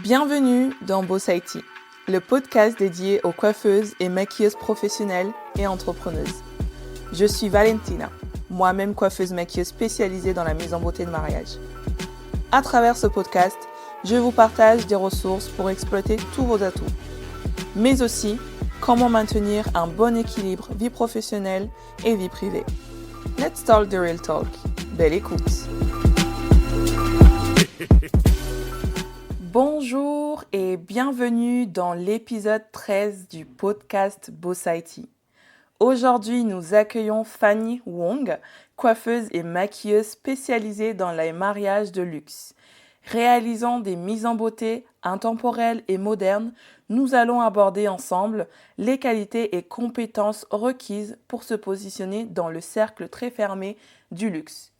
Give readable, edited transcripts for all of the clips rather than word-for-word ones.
Bienvenue dans Boss IT, le podcast dédié aux coiffeuses et maquilleuses professionnelles et entrepreneuses. Je suis Valentina, moi-même coiffeuse maquilleuse spécialisée dans la mise en beauté de mariage. À travers ce podcast, je vous partage des ressources pour exploiter tous vos atouts, mais aussi comment maintenir un bon équilibre vie professionnelle et vie privée. Let's talk the real talk. Belle écoute. Bonjour et bienvenue dans l'épisode 13 du podcast Boss IT. Aujourd'hui, nous accueillons Fanny Wong, coiffeuse et maquilleuse spécialisée dans les mariages de luxe. Réalisant des mises en beauté intemporelles et modernes, nous allons aborder ensemble les qualités et compétences requises pour se positionner dans le cercle très fermé du luxe.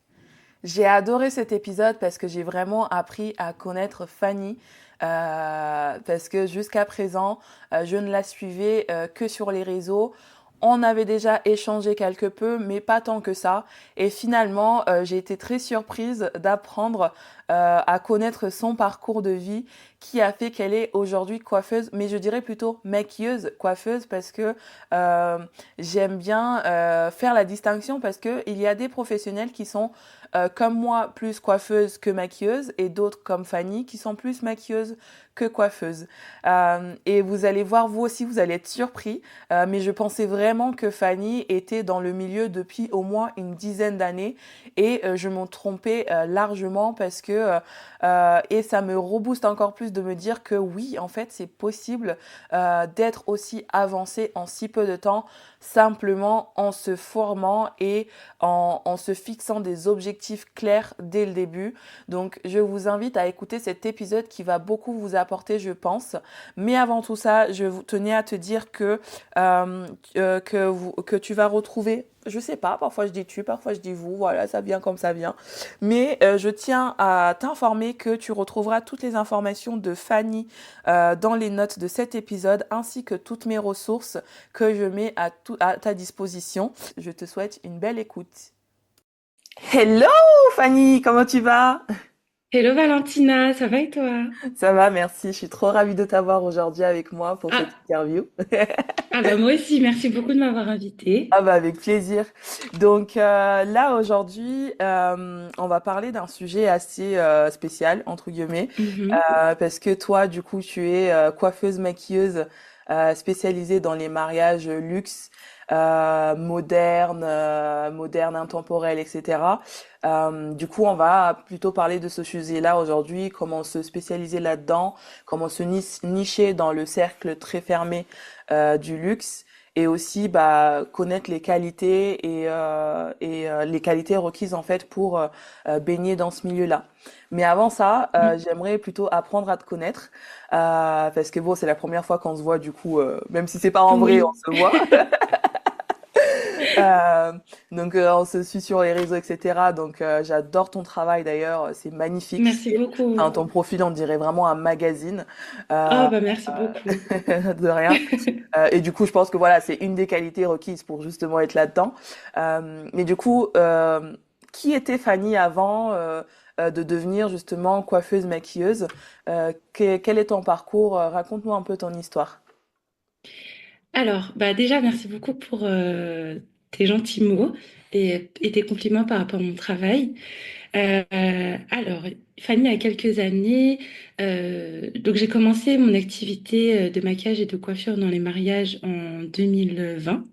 J'ai adoré cet épisode parce que j'ai vraiment appris à connaître Fanny parce que jusqu'à présent, je ne la suivais que sur les réseaux. On avait déjà échangé quelque peu, mais pas tant que ça. Et finalement, j'ai été très surprise d'apprendre à connaître son parcours de vie qui a fait qu'elle est aujourd'hui coiffeuse, mais je dirais plutôt maquilleuse coiffeuse parce que j'aime bien faire la distinction parce qu'il y a des professionnels qui sont comme moi plus coiffeuses que maquilleuses et d'autres comme Fanny qui sont plus maquilleuses que coiffeuses. Et vous allez voir, vous aussi, vous allez être surpris, mais je pensais vraiment que Fanny était dans le milieu depuis au moins une dizaine d'années et je m'en trompais largement parce que et ça me rebooste encore plus de me dire que oui, en fait, c'est possible d'être aussi avancé en si peu de temps, simplement en se formant et en se fixant des objectifs clairs dès le début. Donc, je vous invite à écouter cet épisode qui va beaucoup vous apporter, je pense. Mais avant tout ça, je tenais à te dire que tu vas retrouver, je sais pas, parfois je dis tu, parfois je dis vous, voilà, ça vient comme ça vient. Mais je tiens à t'informer que tu retrouveras toutes les informations de Fanny dans les notes de cet épisode, ainsi que toutes mes ressources que je mets à ta disposition. Je te souhaite une belle écoute. Hello Fanny, comment tu vas? Hello Valentina, ça va et toi? Ça va, merci. Je suis trop ravie de t'avoir aujourd'hui avec moi pour cette Ah, interview. bah moi aussi, merci beaucoup de m'avoir invitée. Ah bah avec plaisir. Donc là aujourd'hui, on va parler d'un sujet assez spécial entre guillemets, Mhm. parce que toi du coup tu es coiffeuse maquilleuse spécialisée dans les mariages luxe, modernes, intemporels, etc. Du coup on va plutôt parler de ce sujet-là aujourd'hui, comment se spécialiser là-dedans, comment se nicher dans le cercle très fermé du luxe et aussi bah, connaître les qualités et les qualités requises en fait pour baigner dans ce milieu-là. Mais avant ça, j'aimerais plutôt apprendre à te connaître parce que bon, c'est la première fois qu'on se voit du coup, même si c'est pas en vrai, on Oui, se voit. Euh, donc on se suit sur les réseaux, etc. Donc j'adore ton travail d'ailleurs, c'est magnifique. merci Enfin, beaucoup. ton profil, on dirait vraiment un magazine. Oh, Euh, bah merci beaucoup. de rien. Et du coup, je pense que voilà, c'est une des qualités requises pour justement être là-dedans. Mais du coup, qui était Fanny avant de devenir justement coiffeuse maquilleuse? Quel est ton parcours? Raconte-moi un peu ton histoire. Alors, bah déjà, merci beaucoup pour tes gentils mots et tes compliments par rapport à mon travail. Alors, Fanny, a quelques années, donc j'ai commencé mon activité de maquillage et de coiffure dans les mariages en 2020.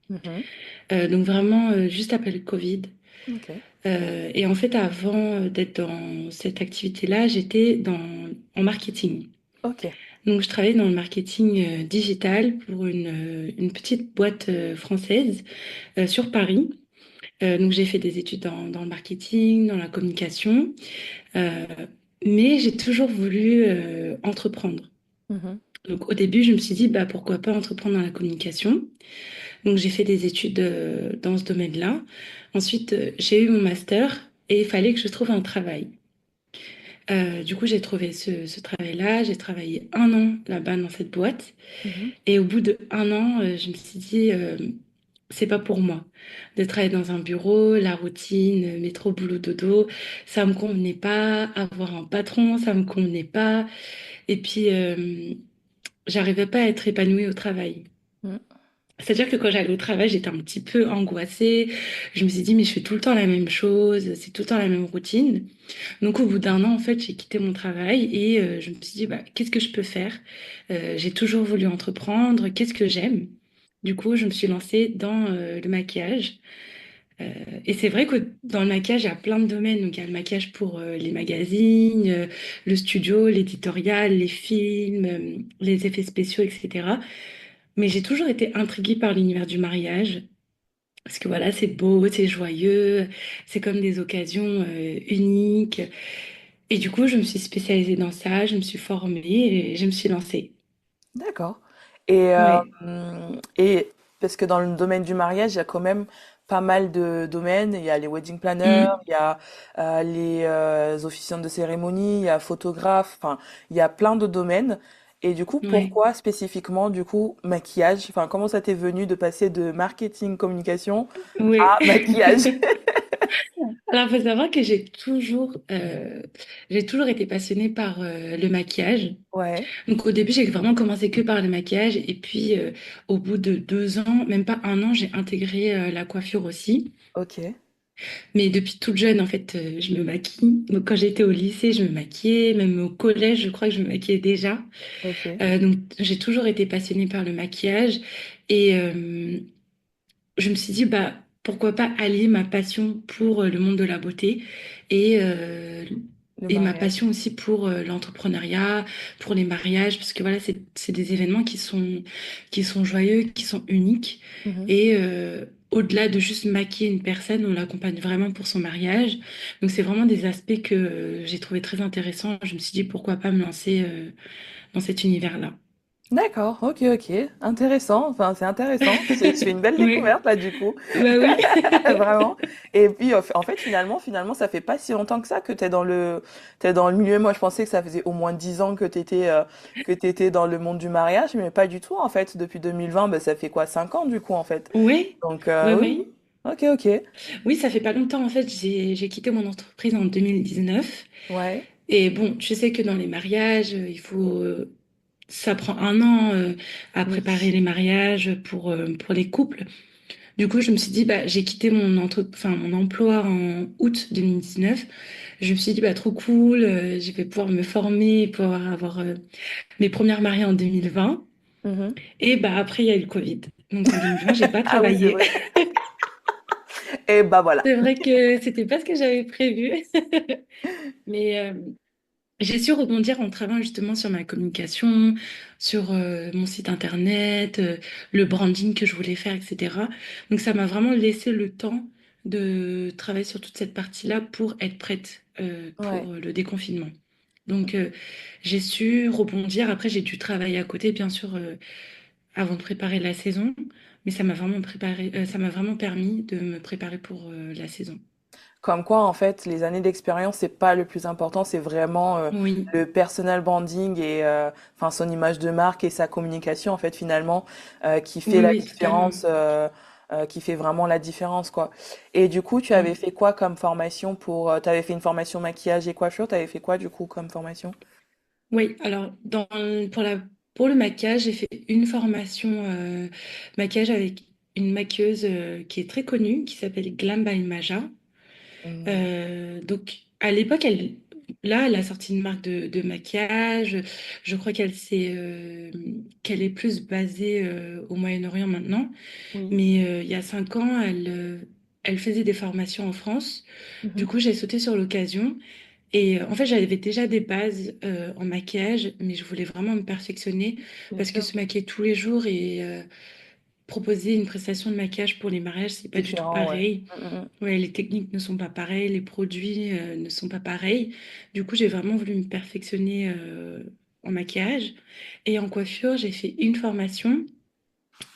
Mhm. Donc vraiment juste après le Covid. Ok. Et en fait, avant d'être dans cette activité-là, j'étais en marketing. Ok. Donc, je travaillais dans le marketing digital pour une petite boîte française sur Paris. Donc, j'ai fait des études dans le marketing, dans la communication, euh, mais j'ai toujours voulu entreprendre. Mhm. Donc, au début, je me suis dit, bah, pourquoi pas entreprendre dans la communication. Donc, j'ai fait des études dans ce domaine-là. Ensuite, j'ai eu mon master et il fallait que je trouve un travail. Du coup, j'ai trouvé ce travail-là. J'ai travaillé un an là-bas dans cette boîte. Mhm. Et au bout de un an, je me suis dit, c'est pas pour moi. De travailler dans un bureau, la routine, métro, boulot, dodo, ça me convenait pas. Avoir un patron, ça me convenait pas. Et puis, j'arrivais pas à être épanouie au travail. Mm. C'est-à-dire que quand j'allais au travail, j'étais un petit peu angoissée. Je me suis dit, mais je fais tout le temps la même chose, c'est tout le temps la même routine. Donc, au bout d'un an, en fait, j'ai quitté mon travail et je me suis dit, bah, qu'est-ce que je peux faire? J'ai toujours voulu entreprendre, qu'est-ce que j'aime? Du coup, je me suis lancée dans le maquillage. Euh, et c'est vrai que dans le maquillage, il y a plein de domaines. Donc, il y a le maquillage pour les magazines, le studio, l'éditorial, les films, les effets spéciaux, etc. Mais j'ai toujours été intriguée par l'univers du mariage. Parce que voilà, c'est beau, c'est joyeux, c'est comme des occasions uniques. Et du coup, je me suis spécialisée dans ça, je me suis formée et je me suis lancée. D'accord. Et, Ouais. et parce que dans le domaine du mariage, il y a quand même pas mal de domaines. Il y a les wedding planners, Mm. il y a les officiantes de cérémonie, il y a photographes, enfin, il y a plein de domaines. Et du coup, Ouais. pourquoi spécifiquement, du coup, maquillage? Enfin, comment ça t'est venu de passer de marketing, communication Oui. à maquillage? Alors, il faut savoir que j'ai toujours été passionnée par le maquillage. Ouais, Donc, au début, j'ai vraiment commencé que par le maquillage. Et puis, au bout de 2 ans, même pas un an, j'ai intégré la coiffure aussi. ok, Mais depuis toute jeune, en fait, je me maquille. Donc, quand j'étais au lycée, je me maquillais. Même au collège, je crois que je me maquillais déjà. ok. Donc, j'ai toujours été passionnée par le maquillage. Et je me suis dit, bah, pourquoi pas allier ma passion pour le monde de la beauté et, euh, Le et ma mariage. passion aussi pour l'entrepreneuriat, pour les mariages, parce que voilà, c'est des événements qui sont joyeux, qui sont uniques. Mhm. Et au-delà de juste maquiller une personne, on l'accompagne vraiment pour son mariage. Donc, c'est vraiment des aspects que j'ai trouvé très intéressants. Je me suis dit, pourquoi pas me lancer dans cet univers-là. D'accord, ok, ok. Intéressant, enfin, c'est intéressant. Je fais une belle Oui, découverte là, du coup. bah oui. Vraiment. Et puis, en fait, finalement, ça fait pas si longtemps que ça que t'es dans le milieu. Moi, je pensais que ça faisait au moins 10 ans que t'étais dans le monde du mariage, mais pas du tout, en fait. Depuis 2020, ben, ça fait quoi, 5 ans, du coup, en fait. Oui, Donc, oui, oui, oui. oui. Ok, ok. Oui, ça fait pas longtemps en fait. J'ai quitté mon entreprise en 2019. Ouais. Et bon, je sais que dans les mariages, ça prend un an à Oui. préparer les mariages pour les couples. Du coup, je me suis dit, bah, j'ai quitté mon emploi en août 2019. Je me suis dit, bah, trop cool, je vais pouvoir me former, pouvoir avoir mes premières mariées en 2020. Mhm. Et bah, après, il y a eu le Covid. Donc en 2020, j'ai pas Ah oui, c'est travaillé. vrai. Et bah voilà. C'est vrai que c'était pas ce que j'avais prévu. Mais j'ai su rebondir en travaillant justement sur ma communication, sur mon site internet, le branding que je voulais faire, etc. Donc ça m'a vraiment laissé le temps de travailler sur toute cette partie-là pour être prête Ouais. pour le déconfinement. Donc j'ai su rebondir. Après, j'ai dû travailler à côté, bien sûr, avant de préparer la saison. Mais ça m'a vraiment permis de me préparer pour la saison. Comme quoi, en fait, les années d'expérience, c'est pas le plus important, c'est vraiment Oui, le personal branding et enfin son image de marque et sa communication, en fait, finalement, qui fait oui, la oui, totalement. différence, qui fait vraiment la différence, quoi. Et du coup, tu avais Mm. fait quoi comme formation pour, t'avais fait une formation maquillage et coiffure, t'avais fait quoi du coup comme formation? Oui, alors pour le maquillage, j'ai fait une formation maquillage avec une maquilleuse qui est très connue, qui s'appelle Glam by Maja. Hmm, Donc à l'époque, elle a sorti une marque de maquillage. Je crois qu'elle est plus basée au Moyen-Orient maintenant. oui. Mais il y a 5 ans, elle faisait des formations en France. Du Mhm. coup, j'ai sauté sur l'occasion. Et en fait, j'avais déjà des bases en maquillage, mais je voulais vraiment me perfectionner Bien parce que sûr. se maquiller tous les jours et proposer une prestation de maquillage pour les mariages, c'est pas du tout Différent, ouais. pareil. Mm, Ouais, les techniques ne sont pas pareilles, les produits ne sont pas pareils. Du coup, j'ai vraiment voulu me perfectionner en maquillage. Et en coiffure, j'ai fait une formation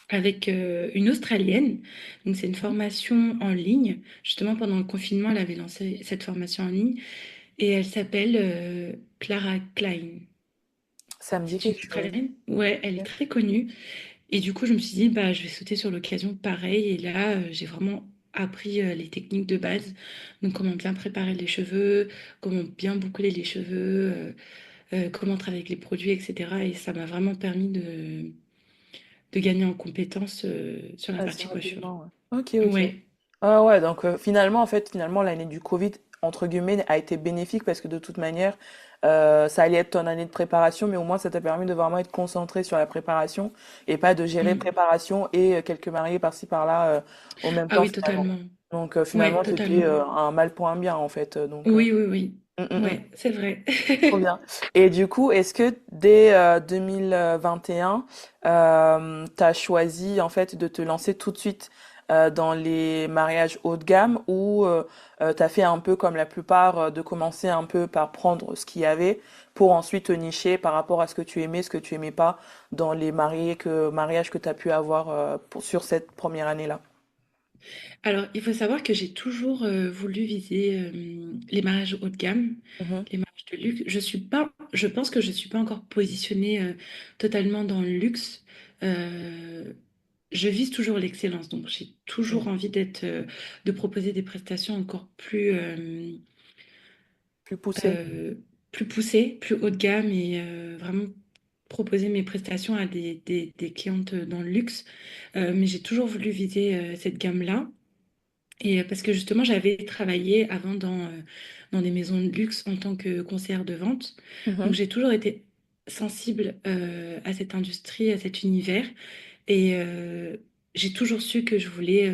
avec une Australienne. Donc, c'est une mm, mm. formation en ligne. Justement, pendant le confinement, elle avait lancé cette formation en ligne. Et elle s'appelle Clara Klein. Ça me dit C'est une quelque chose. Australienne. Ouais, elle est Ok. très connue. Et du coup, je me suis dit, bah, je vais sauter sur l'occasion pareil. Et là, j'ai vraiment appris les techniques de base. Donc, comment bien préparer les cheveux, comment bien boucler les cheveux, comment travailler avec les produits, etc. Et ça m'a vraiment permis de gagner en compétences sur la Assez partie coiffure. rapidement, ouais. Ok, ok. Ouais, Ah ouais, donc finalement, en fait, finalement, l'année du Covid, entre guillemets, a été bénéfique parce que de toute manière, ça allait être ton année de préparation, mais au moins ça t'a permis de vraiment être concentré sur la préparation et pas de gérer Mm. préparation et quelques mariés par-ci par-là au même Ah temps oui, finalement. totalement. Donc Ouais, finalement, c'était totalement. un mal pour un bien en fait. Oui, oui, oui. Mm, mm, mm. Ouais, c'est vrai. Trop bien. Et du coup, est-ce que dès 2021, tu as choisi en fait de te lancer tout de suite dans les mariages haut de gamme ou tu as fait un peu comme la plupart, de commencer un peu par prendre ce qu'il y avait pour ensuite te nicher par rapport à ce que tu aimais pas dans les mariages que tu as pu avoir sur cette première année-là? Alors, il faut savoir que j'ai toujours voulu viser les mariages haut de gamme, Mhm, les mariages de luxe. Je pense que je suis pas encore positionnée totalement dans le luxe. Euh, je vise toujours l'excellence, donc j'ai toujours mhm. envie de proposer des prestations encore Plus poussé. euh, plus poussées, plus haut de gamme et vraiment proposer mes prestations à des clientes dans le luxe. Mais j'ai toujours voulu viser cette gamme-là. Et parce que justement, j'avais travaillé avant dans des maisons de luxe en tant que conseillère de vente. Donc, Mhm, j'ai toujours été sensible à cette industrie, à cet univers. Et j'ai toujours su que je voulais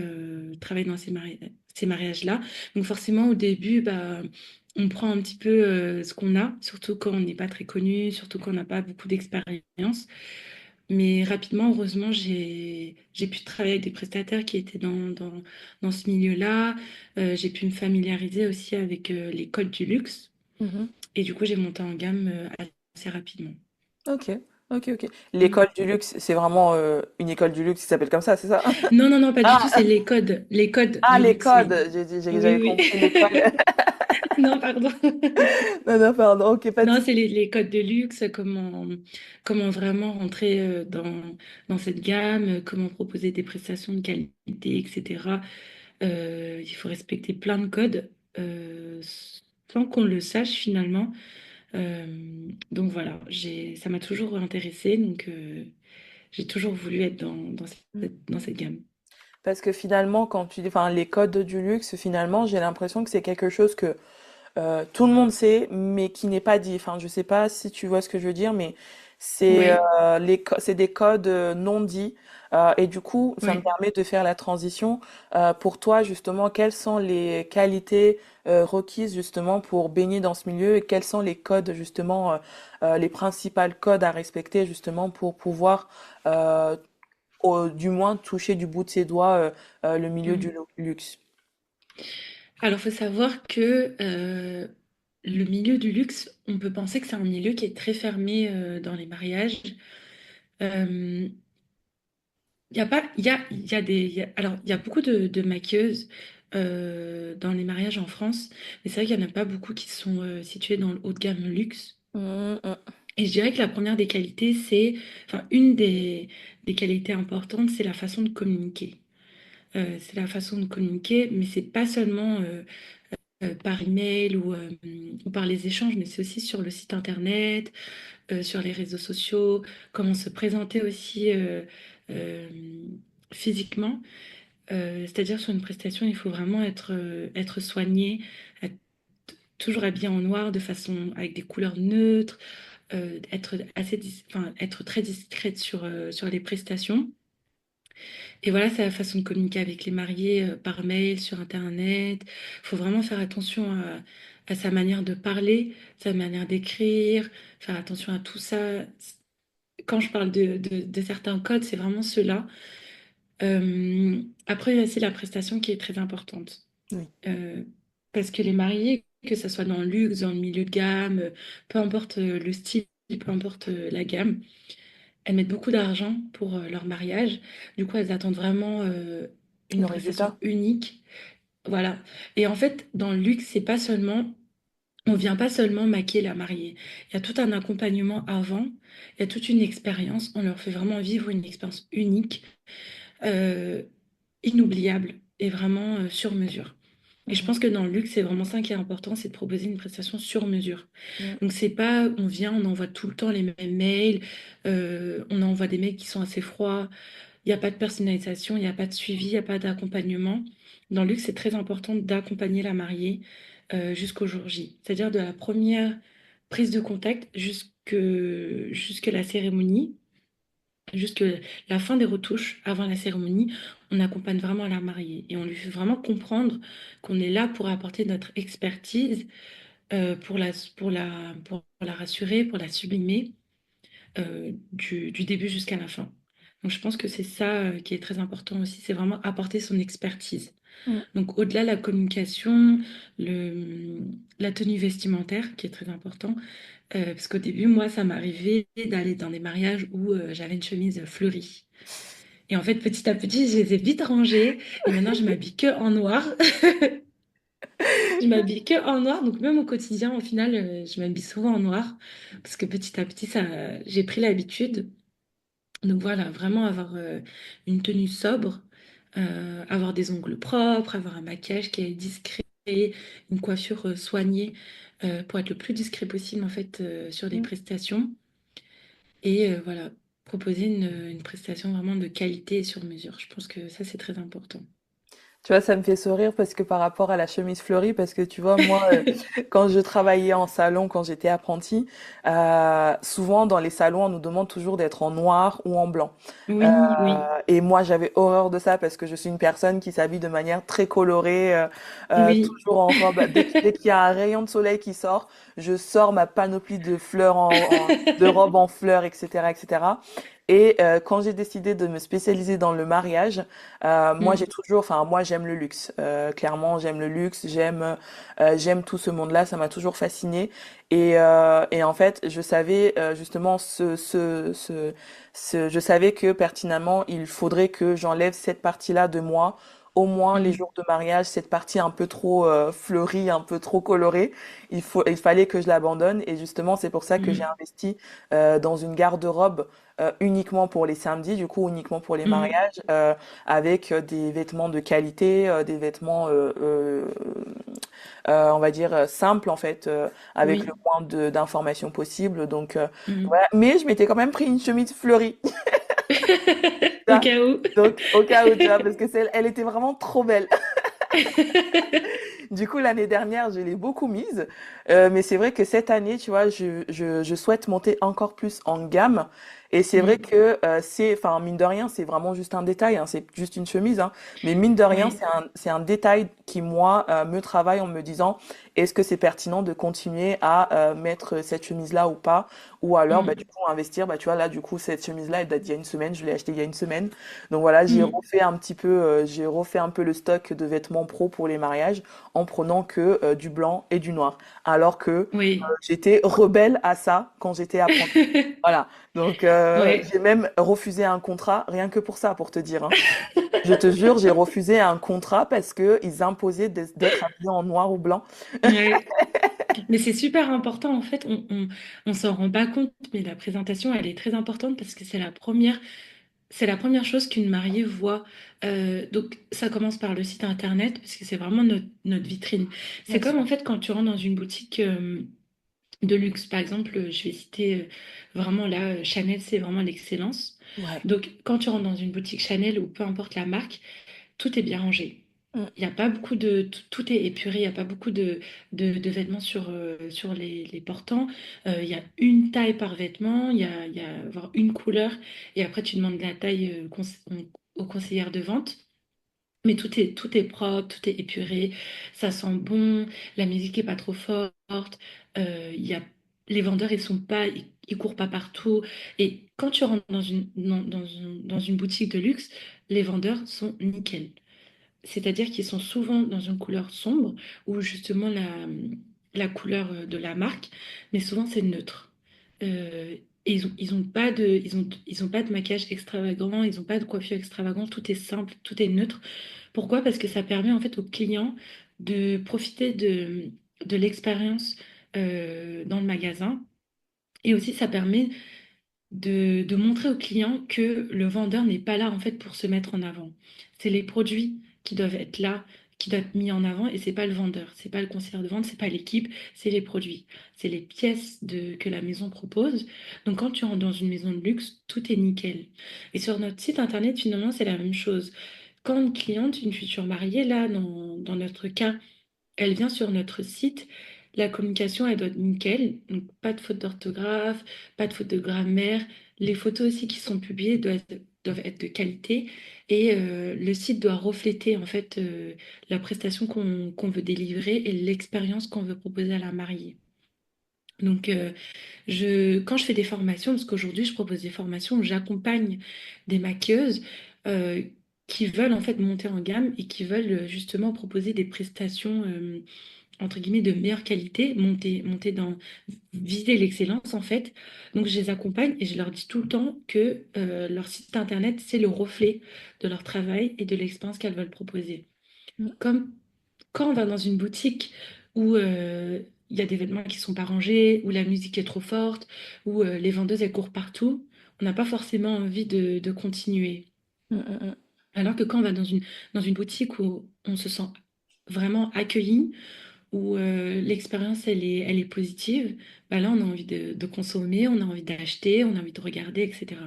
travailler dans ces mariages-là. Donc, forcément, au début, bah, on prend un petit peu ce qu'on a, surtout quand on n'est pas très connu, surtout quand on n'a pas beaucoup d'expérience. Mais rapidement, heureusement, j'ai pu travailler avec des prestataires qui étaient dans ce milieu-là. J'ai pu me familiariser aussi avec les codes du luxe. mhm. Et du coup, j'ai monté en gamme assez rapidement. Ok, ok, ok. Mm. L'école du luxe, c'est vraiment une école du luxe qui s'appelle comme ça, c'est ça? Non, non, non, pas du tout, c'est Ah, les codes ah, du les luxe, oui. codes. Oui, J'avais oui. compris l'école. Non, pardon. Non, non, pardon. Ok, pas de Non, souci. c'est les codes de luxe, comment vraiment rentrer dans cette gamme, comment proposer des prestations de qualité, etc. Il faut respecter plein de codes euh, sans qu'on le sache finalement. Donc voilà, ça m'a toujours intéressée, donc j'ai toujours voulu être dans cette gamme. Parce que finalement, quand tu dis, enfin, les codes du luxe, finalement, j'ai l'impression que c'est quelque chose que tout le monde sait, mais qui n'est pas dit. Enfin, je sais pas si tu vois ce que je veux dire, mais Ouais, c'est des codes non dits. Et du coup, ça me ouais. permet de faire la transition. Pour toi, justement, quelles sont les qualités requises justement pour baigner dans ce milieu et quels sont les codes justement, les principaux codes à respecter justement pour pouvoir euh, du moins toucher du bout de ses doigts le milieu du Mm. luxe. Alors, faut savoir que le milieu du luxe, on peut penser que c'est un milieu qui est très fermé dans les mariages. Euh, Il y a pas, il y a des, il y a- alors, il y a beaucoup de maquilleuses dans les mariages en France, mais c'est vrai qu'il n'y en a pas beaucoup qui sont situées dans le haut de gamme luxe. Mm, mm. Et je dirais que la première des qualités, enfin, des qualités importantes, c'est la façon de communiquer. C'est la façon de communiquer, mais c'est pas seulement par email ou par les échanges, mais c'est aussi sur le site internet, sur les réseaux sociaux, comment se présenter aussi euh, physiquement. C'est-à-dire sur une prestation, il faut vraiment être soigné, être toujours habillé en noir de façon avec des couleurs neutres, enfin, être très discrète sur les prestations. Et voilà, c'est la façon de communiquer avec les mariés par mail, sur Internet. Il faut vraiment faire attention à sa manière de parler, sa manière d'écrire, faire attention à tout ça. Quand je parle de certains codes, c'est vraiment ceux-là. Après, il y a aussi la prestation qui est très importante. Oui, Euh, Parce que les mariés, que ce soit dans le luxe, dans le milieu de gamme, peu importe le style, peu importe la gamme, elles mettent beaucoup d'argent pour leur mariage. Du coup, elles attendent vraiment une le prestation résultat. unique. Voilà. Et en fait, dans le luxe, c'est pas seulement, on vient pas seulement maquiller la mariée. Il y a tout un accompagnement avant, il y a toute une expérience. On leur fait vraiment vivre une expérience unique, euh, inoubliable et vraiment sur mesure. Et je Mhm. pense que dans le luxe, c'est vraiment ça qui est important, c'est de proposer une prestation sur mesure. Mhm. Donc c'est pas, on vient, on envoie tout le temps les mêmes mails, on envoie des mails qui sont assez froids, il n'y a pas de personnalisation, il n'y a pas de suivi, il n'y a pas d'accompagnement. Dans le luxe, c'est très important d'accompagner la mariée jusqu'au jour J, c'est-à-dire de la première prise de contact jusque la cérémonie, jusque la fin des retouches avant la cérémonie. On accompagne vraiment la mariée et on lui fait vraiment comprendre qu'on est là pour apporter notre expertise pour la rassurer, pour la sublimer du début jusqu'à la fin. Donc je pense que c'est ça qui est très important aussi, c'est vraiment apporter son expertise. Mhm. Donc au-delà de la communication, le, la tenue vestimentaire qui est très important, parce qu'au début, moi, ça m'arrivait d'aller dans des mariages où j'avais une chemise fleurie. Et en fait, petit à petit, je les ai vite rangées et maintenant, je m'habille que en noir. Je m'habille que en noir, donc même au quotidien, au final, je m'habille souvent en noir parce que petit à petit, ça, j'ai pris l'habitude. Donc voilà, vraiment avoir une tenue sobre, avoir des ongles propres, avoir un maquillage qui est discret, une coiffure soignée pour être le plus discret possible en fait sur les Mhm. prestations et voilà, proposer une prestation vraiment de qualité et sur mesure. Je pense que ça, c'est très important. Tu vois, ça me fait sourire parce que par rapport à la chemise fleurie, parce que tu vois, moi, quand je travaillais en salon, quand j'étais apprentie, souvent dans les salons, on nous demande toujours d'être en noir ou en blanc. Oui, oui, Et moi, j'avais horreur de ça parce que je suis une personne qui s'habille de manière très colorée, oui. toujours en robe. Dès qu'il y a un rayon de soleil qui sort, je sors ma panoplie de fleurs de robes en fleurs, etc., etc. Et quand j'ai décidé de me spécialiser dans le mariage, moi j'ai Mm, toujours, enfin moi j'aime le luxe. Clairement, j'aime le luxe, j'aime tout ce monde-là. Ça m'a toujours fasciné. Et en fait, je savais justement je savais que pertinemment, il faudrait que j'enlève cette partie-là de moi, au moins les mm, jours de mariage, cette partie un peu trop fleurie, un peu trop colorée. Il fallait que je l'abandonne et justement, c'est pour ça que j'ai mm, investi dans une garde-robe uniquement pour les samedis, du coup uniquement pour les mm, mariages, avec des vêtements de qualité, des vêtements, on va dire simples en fait, avec le oui. moins d'informations possible. Donc Mm. voilà. Mais je m'étais quand même pris une chemise fleurie. Au Ça. cas où. Donc, au cas où, tu vois, parce que elle était vraiment trop belle. Du coup, l'année dernière, je l'ai beaucoup mise. Mais c'est vrai que cette année, tu vois, je souhaite monter encore plus en gamme. Et c'est vrai Mm. que enfin, mine de rien, c'est vraiment juste un détail, hein, c'est juste une chemise, hein. Mais mine de rien, Oui. c'est un détail qui, moi, me travaille en me disant, est-ce que c'est pertinent de continuer à mettre cette chemise-là ou pas? Ou alors, bah, du Mm. coup, investir, bah, tu vois, là, du coup, cette chemise-là, elle date d'il y a une semaine, je l'ai achetée il y a une semaine. Donc voilà, Mm. j'ai refait un peu le stock de vêtements pro pour les mariages en prenant que du blanc et du noir. Alors que Oui. j'étais rebelle à ça quand j'étais apprentie. Voilà. Donc Ouais. j'ai même refusé un contrat rien que pour ça, pour te dire, hein. Je te jure, j'ai refusé un contrat parce que ils imposaient d'être habillé en noir ou blanc. Ouais. Mais c'est super important, en fait, on s'en rend pas compte, mais la présentation, elle est très importante parce que c'est la première chose qu'une mariée voit. Donc, ça commence par le site internet parce que c'est vraiment notre vitrine. C'est Bien comme, sûr. en fait, quand tu rentres dans une boutique de luxe, par exemple, je vais citer vraiment là, Chanel, c'est vraiment l'excellence. Ouais. Donc, quand tu rentres dans une boutique Chanel ou peu importe la marque, tout est bien rangé. Mm, Il n'y a pas beaucoup de... Tout est épuré, il n'y a pas beaucoup de vêtements sur les portants. Il y a une taille par vêtement, il y a voire une couleur. Et après, tu demandes la taille aux conseillères de vente. Mais tout est propre, tout est épuré, ça sent bon, la musique est pas trop forte, il y a, les vendeurs, ils courent pas partout. Et quand tu rentres dans une boutique de luxe, les vendeurs sont nickel. C'est-à-dire qu'ils sont souvent dans une couleur sombre ou justement la couleur de la marque, mais souvent c'est neutre. Et ils ont pas de maquillage extravagant, ils ont pas de coiffure extravagante, tout est simple, tout est neutre. Pourquoi? Parce que ça permet en fait aux clients de profiter de l'expérience dans le magasin. Et aussi, ça permet de montrer au client que le vendeur n'est pas là en fait pour se mettre en avant. C'est les produits qui doivent être là, qui doit être mis en avant et c'est pas le vendeur, c'est pas le conseiller de vente, c'est pas l'équipe, c'est les produits, c'est les pièces que la maison propose. Donc quand tu rentres dans une maison de luxe, tout est nickel. Et sur notre site internet, finalement, c'est la même chose. Quand une cliente, une future mariée, là, dans notre cas, elle vient sur notre site, la communication, elle doit être nickel. Donc, pas de faute d'orthographe, pas de faute de grammaire. Les photos aussi qui sont publiées doivent être de qualité. Et le site doit refléter, en fait, la prestation qu'on veut délivrer et l'expérience qu'on veut proposer à la mariée. Donc, quand je fais des formations, parce qu'aujourd'hui, je propose des formations où j'accompagne des maquilleuses euh, qui veulent en fait monter en gamme et qui veulent justement proposer des prestations entre guillemets de meilleure qualité, viser l'excellence en fait. Donc je les accompagne et je leur dis tout le temps que leur site internet, c'est le reflet de leur travail et de l'expérience qu'elles veulent proposer. Mm. Comme quand on va dans une boutique où il y a des vêtements qui sont pas rangés, où la musique est trop forte, où les vendeuses elles courent partout, on n'a pas forcément envie de continuer. Mm, mm, mm. Alors que quand on va dans une boutique où on se sent vraiment accueilli, où l'expérience elle est positive, bah là on a envie de consommer, on a envie d'acheter, on a envie de regarder, etc.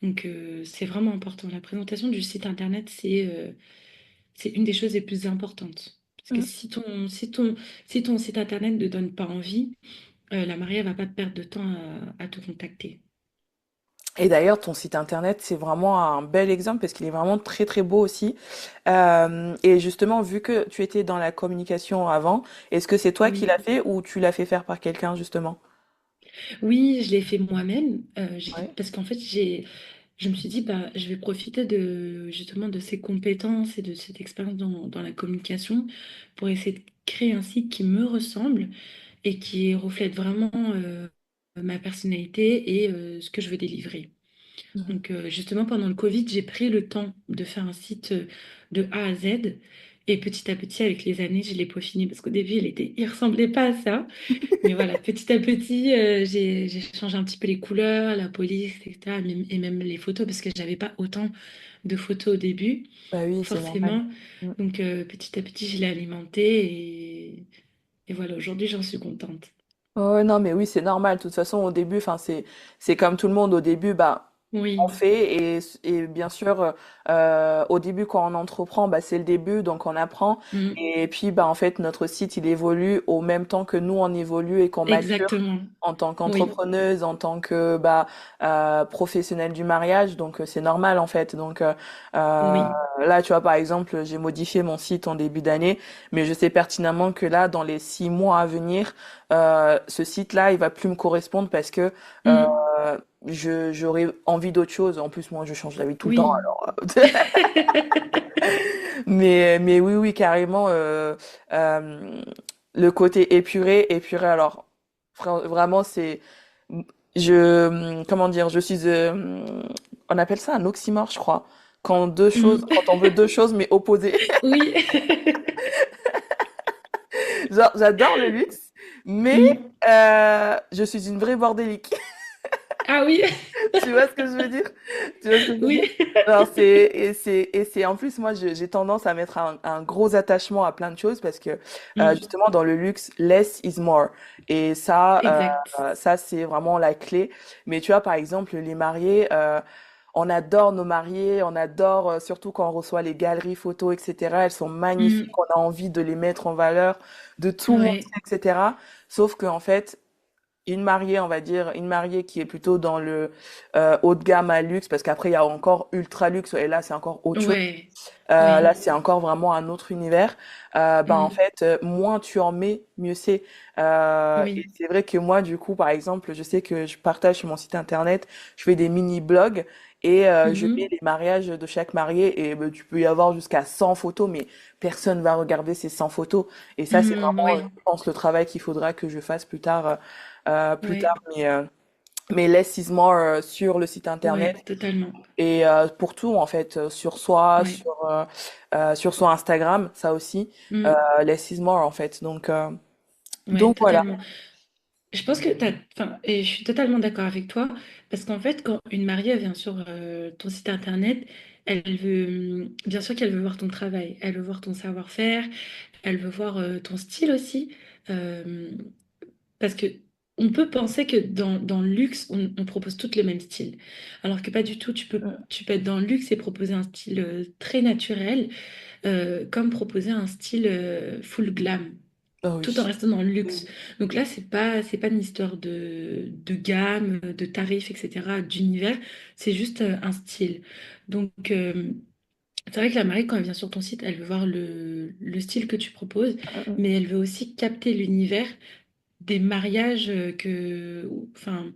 Donc c'est vraiment important. La présentation du site internet, c'est une des choses les plus importantes. Parce que Mm. si ton site internet ne donne pas envie, la mariée va pas perdre de temps à te contacter. Et d'ailleurs, ton site internet, c'est vraiment un bel exemple parce qu'il est vraiment très très beau aussi. Et justement, vu que tu étais dans la communication avant, est-ce que c'est toi qui l'as Oui. fait ou tu l'as fait faire par quelqu'un justement? Oui, je l'ai fait moi-même Ouais. parce qu'en fait, je me suis dit, bah, je vais profiter justement de ces compétences et de cette expérience dans la communication pour essayer de créer un site qui me ressemble et qui reflète vraiment ma personnalité et ce que je veux délivrer. Mhm. Donc, justement, pendant le Covid, j'ai pris le temps de faire un site de A à Z. Et petit à petit, avec les années, je l'ai peaufiné parce qu'au début, il ressemblait pas à ça. Mais voilà, petit à petit, j'ai changé un petit peu les couleurs, la police, etc. Et même les photos parce que j'avais pas autant de photos au début, Bah oui, c'est normal. forcément. Mm. Donc, petit à petit, je l'ai alimenté et voilà, aujourd'hui, j'en suis contente. Ouais, non, mais oui, c'est normal. De toute façon, au début, enfin, c'est comme tout le monde. Au début, bah, on Oui, fait et bien sûr, au début, quand on entreprend, bah, c'est le début, donc on apprend. mm, Et puis, bah, en fait, notre site, il évolue au même temps que nous, on évolue et qu'on mature exactement. en tant Oui, qu'entrepreneuse, en tant que bah, professionnelle du mariage. Donc, c'est normal, en fait. Donc, oui. là, tu vois, par exemple, j'ai modifié mon site en début d'année, mais je sais pertinemment que là, dans les 6 mois à venir, ce site-là, il va plus me correspondre parce que euh, Mm, j'aurais envie d'autre chose. En plus, moi, je change d'avis tout le temps, oui. alors. Mais oui, oui, carrément. Euh, le côté épuré, épuré. Alors, vraiment, c'est, comment dire, je suis, on appelle ça un oxymore, je crois. Mm, Quand on veut deux choses mais opposées. oui. Genre, j'adore le luxe, mais Mm. je suis une vraie bordélique. Ah oui, Tu vois ce que je veux dire? Tu vois ce que je veux dire? oui. Alors, en plus, moi, j'ai tendance à mettre un gros attachement à plein de choses parce que, Mm, justement, dans le luxe, less is more. Et exact. ça, c'est vraiment la clé. Mais tu vois, par exemple, les mariés, on adore nos mariés, on adore, surtout quand on reçoit les galeries photos, etc. Elles sont magnifiques, Mm, on a envie de les mettre en valeur, de tout montrer, ouais, etc. Sauf qu'en fait, une mariée, on va dire, une mariée qui est plutôt dans le haut de gamme à luxe, parce qu'après, il y a encore ultra luxe, et là, c'est encore autre chose. ouais, Là, oui. c'est encore vraiment un autre univers. Ben, en Mm, fait, moins tu en mets, mieux c'est. Et oui. c'est vrai que moi, du coup, par exemple, je sais que je partage sur mon site internet, je fais des mini-blogs, et je mets Mhm, les mariages de chaque mariée, et ben, tu peux y avoir jusqu'à 100 photos, mais personne va regarder ces 100 photos. Et ça, c'est vraiment, ouais, je pense, le travail qu'il faudra que je fasse plus tard. Plus tard, ouais, mais less is more sur le site ouais, internet totalement. et pour tout en fait, sur soi, Ouais, sur son Instagram, ça aussi, mm, less is more en fait. ouais, Donc voilà. totalement. Je pense que enfin, et je suis totalement d'accord avec toi, parce qu'en fait, quand une mariée vient sur ton site internet, Elle veut, bien sûr qu'elle veut voir ton travail, elle veut voir ton savoir-faire, elle veut voir ton style aussi. Euh, Parce que on peut penser que dans le luxe, on propose toutes le même style. Alors que pas du tout. Mm. Tu peux être dans le luxe et proposer un style très naturel, comme proposer un style full glam, Ah tout en oui. restant dans le luxe. Mm. Donc là, c'est pas une histoire de gamme, de tarifs, etc., d'univers. C'est juste un style. Donc, c'est vrai que la mariée, quand elle vient sur ton site, elle veut voir le style que tu proposes, Mm, mais elle veut aussi capter l'univers des mariages enfin,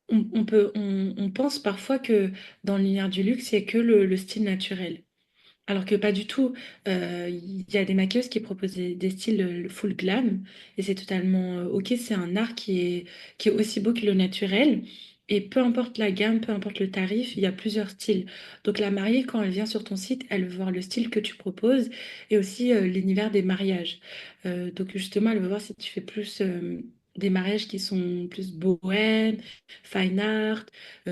on pense parfois que dans l'univers du luxe, il n'y a que le style naturel. Alors que pas du tout. Il y a des maquilleuses qui proposent des styles full glam et c'est totalement OK. C'est un art qui est aussi beau que le naturel. Et peu importe la gamme, peu importe le tarif, il y a plusieurs styles. Donc la mariée, quand elle vient sur ton site, elle veut voir le style que tu proposes et aussi l'univers des mariages. Donc justement, elle veut voir si tu fais plus des mariages qui sont plus bohème, fine art,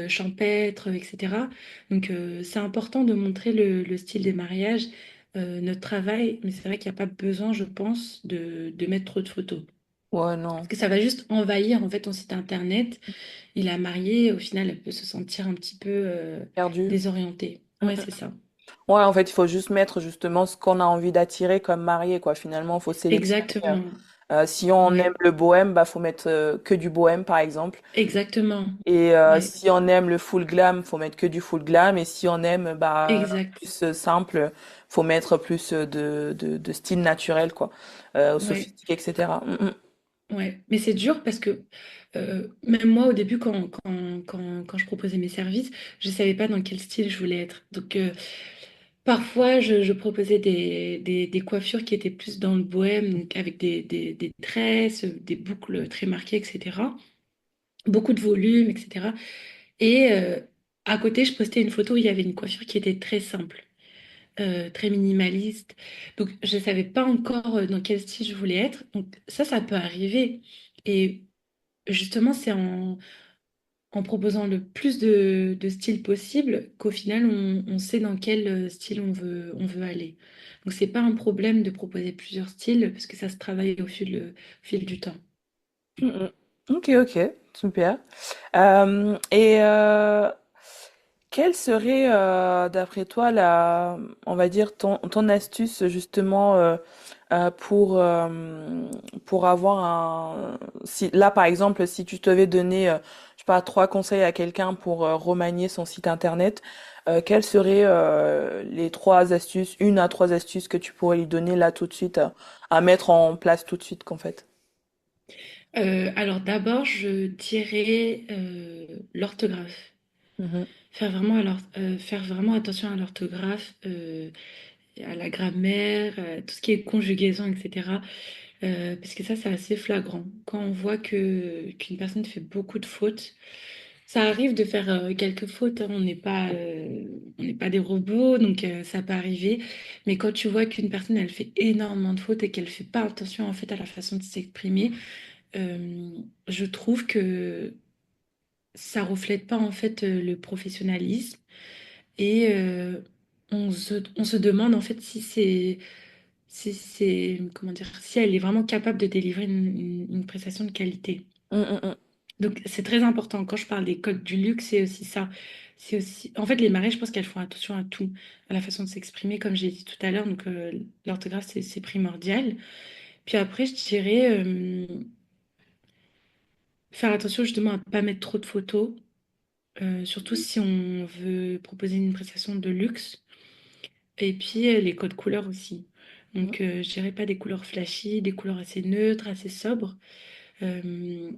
champêtre, etc. Donc, c'est important de montrer le style des mariages, notre travail, mais c'est vrai qu'il n'y a pas besoin, je pense, de mettre trop de photos. ouais, Parce non. que ça va juste envahir en fait ton site internet et la mariée, au final, elle peut se sentir un petit peu Perdu. désorientée. Mm, Ouais, mm. c'est ça. Ouais, en fait, il faut juste mettre justement ce qu'on a envie d'attirer comme marié, quoi. Finalement, il faut sélectionner. Exactement. Si on aime Ouais, le bohème, bah faut mettre que du bohème, par exemple. exactement. Et Ouais, si on aime le full glam, faut mettre que du full glam. Et si on aime bah exact. plus simple, faut mettre plus de style naturel, quoi, Ouais. sophistiqué, etc. Mm, mm. Ouais, mais c'est dur parce que même moi, au début, quand je proposais mes services, je ne savais pas dans quel style je voulais être. Donc, parfois, je proposais des coiffures qui étaient plus dans le bohème, donc avec des tresses, des boucles très marquées, etc. Beaucoup de volume, etc. Et à côté, je postais une photo où il y avait une coiffure qui était très simple, très minimaliste. Donc, je ne savais pas encore dans quel style je voulais être. Donc, ça peut arriver. Et justement, c'est en proposant le plus de styles possible qu'au final, on sait dans quel style on veut aller. Donc, c'est pas un problème de proposer plusieurs styles parce que ça se travaille au fil du temps. Mm, mm. Ok, ok, super. Et quelle serait, d'après toi, on va dire, ton astuce justement pour avoir là, par exemple, si tu devais donner, je sais pas, trois conseils à quelqu'un pour remanier son site internet, quelles seraient les trois astuces, une à trois astuces que tu pourrais lui donner là tout de suite, à mettre en place tout de suite, qu'en fait? Alors, d'abord, je dirais l'orthographe. Mhm. Faire vraiment attention à l'orthographe, à la grammaire, tout ce qui est conjugaison, etc. Parce que ça, c'est assez flagrant. Quand on voit qu'une personne fait beaucoup de fautes, ça arrive de faire quelques fautes, hein. On n'est pas des robots, donc ça peut arriver. Mais quand tu vois qu'une personne, elle fait énormément de fautes et qu'elle fait pas attention en fait à la façon de s'exprimer, euh, je trouve que ça reflète pas en fait le professionnalisme et on se demande en fait comment dire, si elle est vraiment capable de délivrer une prestation de qualité. Mm, mm, Donc, c'est très important. Quand je parle des codes du luxe, c'est aussi ça. C'est aussi, en fait, les mariées, je pense qu'elles font attention à tout, à la façon de s'exprimer, comme j'ai dit tout à l'heure. Donc, l'orthographe, c'est primordial. Puis après, je dirais faire attention justement à ne pas mettre trop de photos, surtout si on veut proposer une prestation de luxe. Et puis, les codes couleurs aussi. mm. Donc, je dirais pas des couleurs flashy, des couleurs assez neutres, assez sobres. Euh,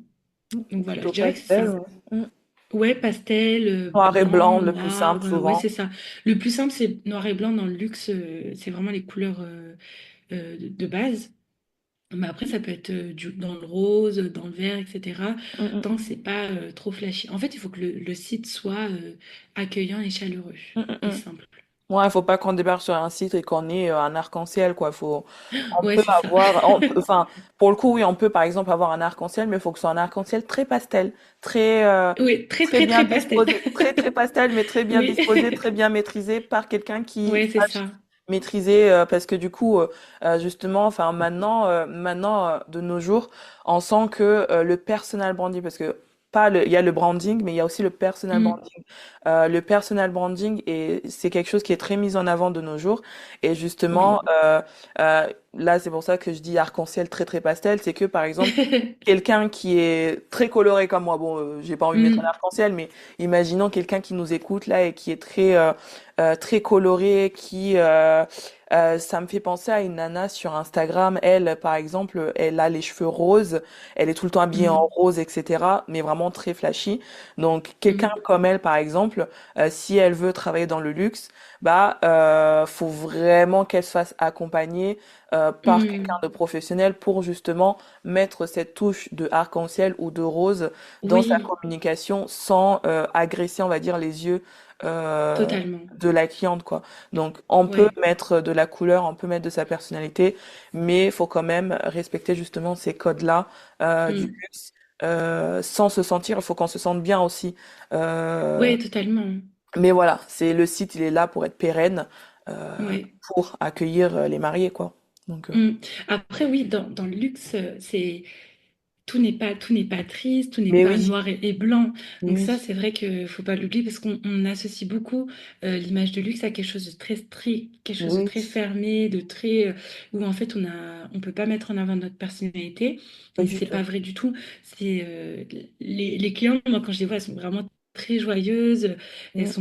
donc voilà, je Plutôt dirais que c'est pastel, ça. ouais. Mm. Ouais, pastel, Noir et blanc, blanc, le plus noir, simple ouais, souvent. c'est ça. Le plus simple, c'est noir et blanc dans le luxe, c'est vraiment les couleurs de base. Mais après, ça peut être dans le rose, dans le vert, etc. Mm, mm, Tant que c'est pas trop flashy. En fait, il faut que le site soit accueillant et chaleureux mm, mm, et mm. simple. Ouais, il faut pas qu'on débarque sur un site et qu'on ait un arc-en-ciel, quoi. On Ouais, peut c'est ça. avoir, enfin, pour le coup, oui, on peut par exemple avoir un arc-en-ciel, mais il faut que ce soit un arc-en-ciel très pastel, très, Oui, très, très très, bien très pastel. disposé, très, très pastel, mais très bien Oui. disposé, très bien maîtrisé par quelqu'un qui Ouais, c'est sache ça. maîtriser, parce que du coup, justement, enfin, maintenant, de nos jours, on sent que le personal branding, parce que pas le, il y a le branding, mais il y a aussi le personal Mm, branding. Le personal branding, et c'est quelque chose qui est très mis en avant de nos jours. Et justement, oui. là, c'est pour ça que je dis arc-en-ciel très très pastel, c'est que par exemple, quelqu'un qui est très coloré comme moi, bon, j'ai pas envie de mettre un Mm, arc-en-ciel, mais imaginons quelqu'un qui nous écoute là et qui est très coloré, ça me fait penser à une nana sur Instagram. Elle, par exemple, elle a les cheveux roses, elle est tout le temps habillée en mm, rose, etc., mais vraiment très flashy. Donc, quelqu'un mm, comme elle, par exemple, si elle veut travailler dans le luxe, bah, faut vraiment qu'elle se fasse accompagner par quelqu'un mm. de professionnel pour justement mettre cette touche de arc-en-ciel ou de rose dans sa Oui, communication sans agresser, on va dire, les yeux totalement. de la cliente, quoi. Donc, on peut Ouais. mettre de la couleur, on peut mettre de sa personnalité, mais il faut quand même respecter justement ces codes-là du Mm. luxe. Sans se sentir, il faut qu'on se sente bien aussi. Euh, Ouais, totalement. mais voilà, c'est le site, il est là pour être pérenne, Ouais. pour accueillir les mariés, quoi. Donc, Mm. Après, oui, dans le luxe, c'est tout n'est pas triste, tout n'est mais pas oui, noir et blanc. Donc oui, ça, c'est vrai que faut pas l'oublier parce qu'on associe beaucoup l'image de luxe à quelque chose de très strict, quelque chose de oui, très fermé, de très où en fait on peut pas mettre en avant notre personnalité. pas Et du c'est tout. pas vrai du tout. C'est les clients, moi quand je les vois, elles sont vraiment très joyeuses. Mm,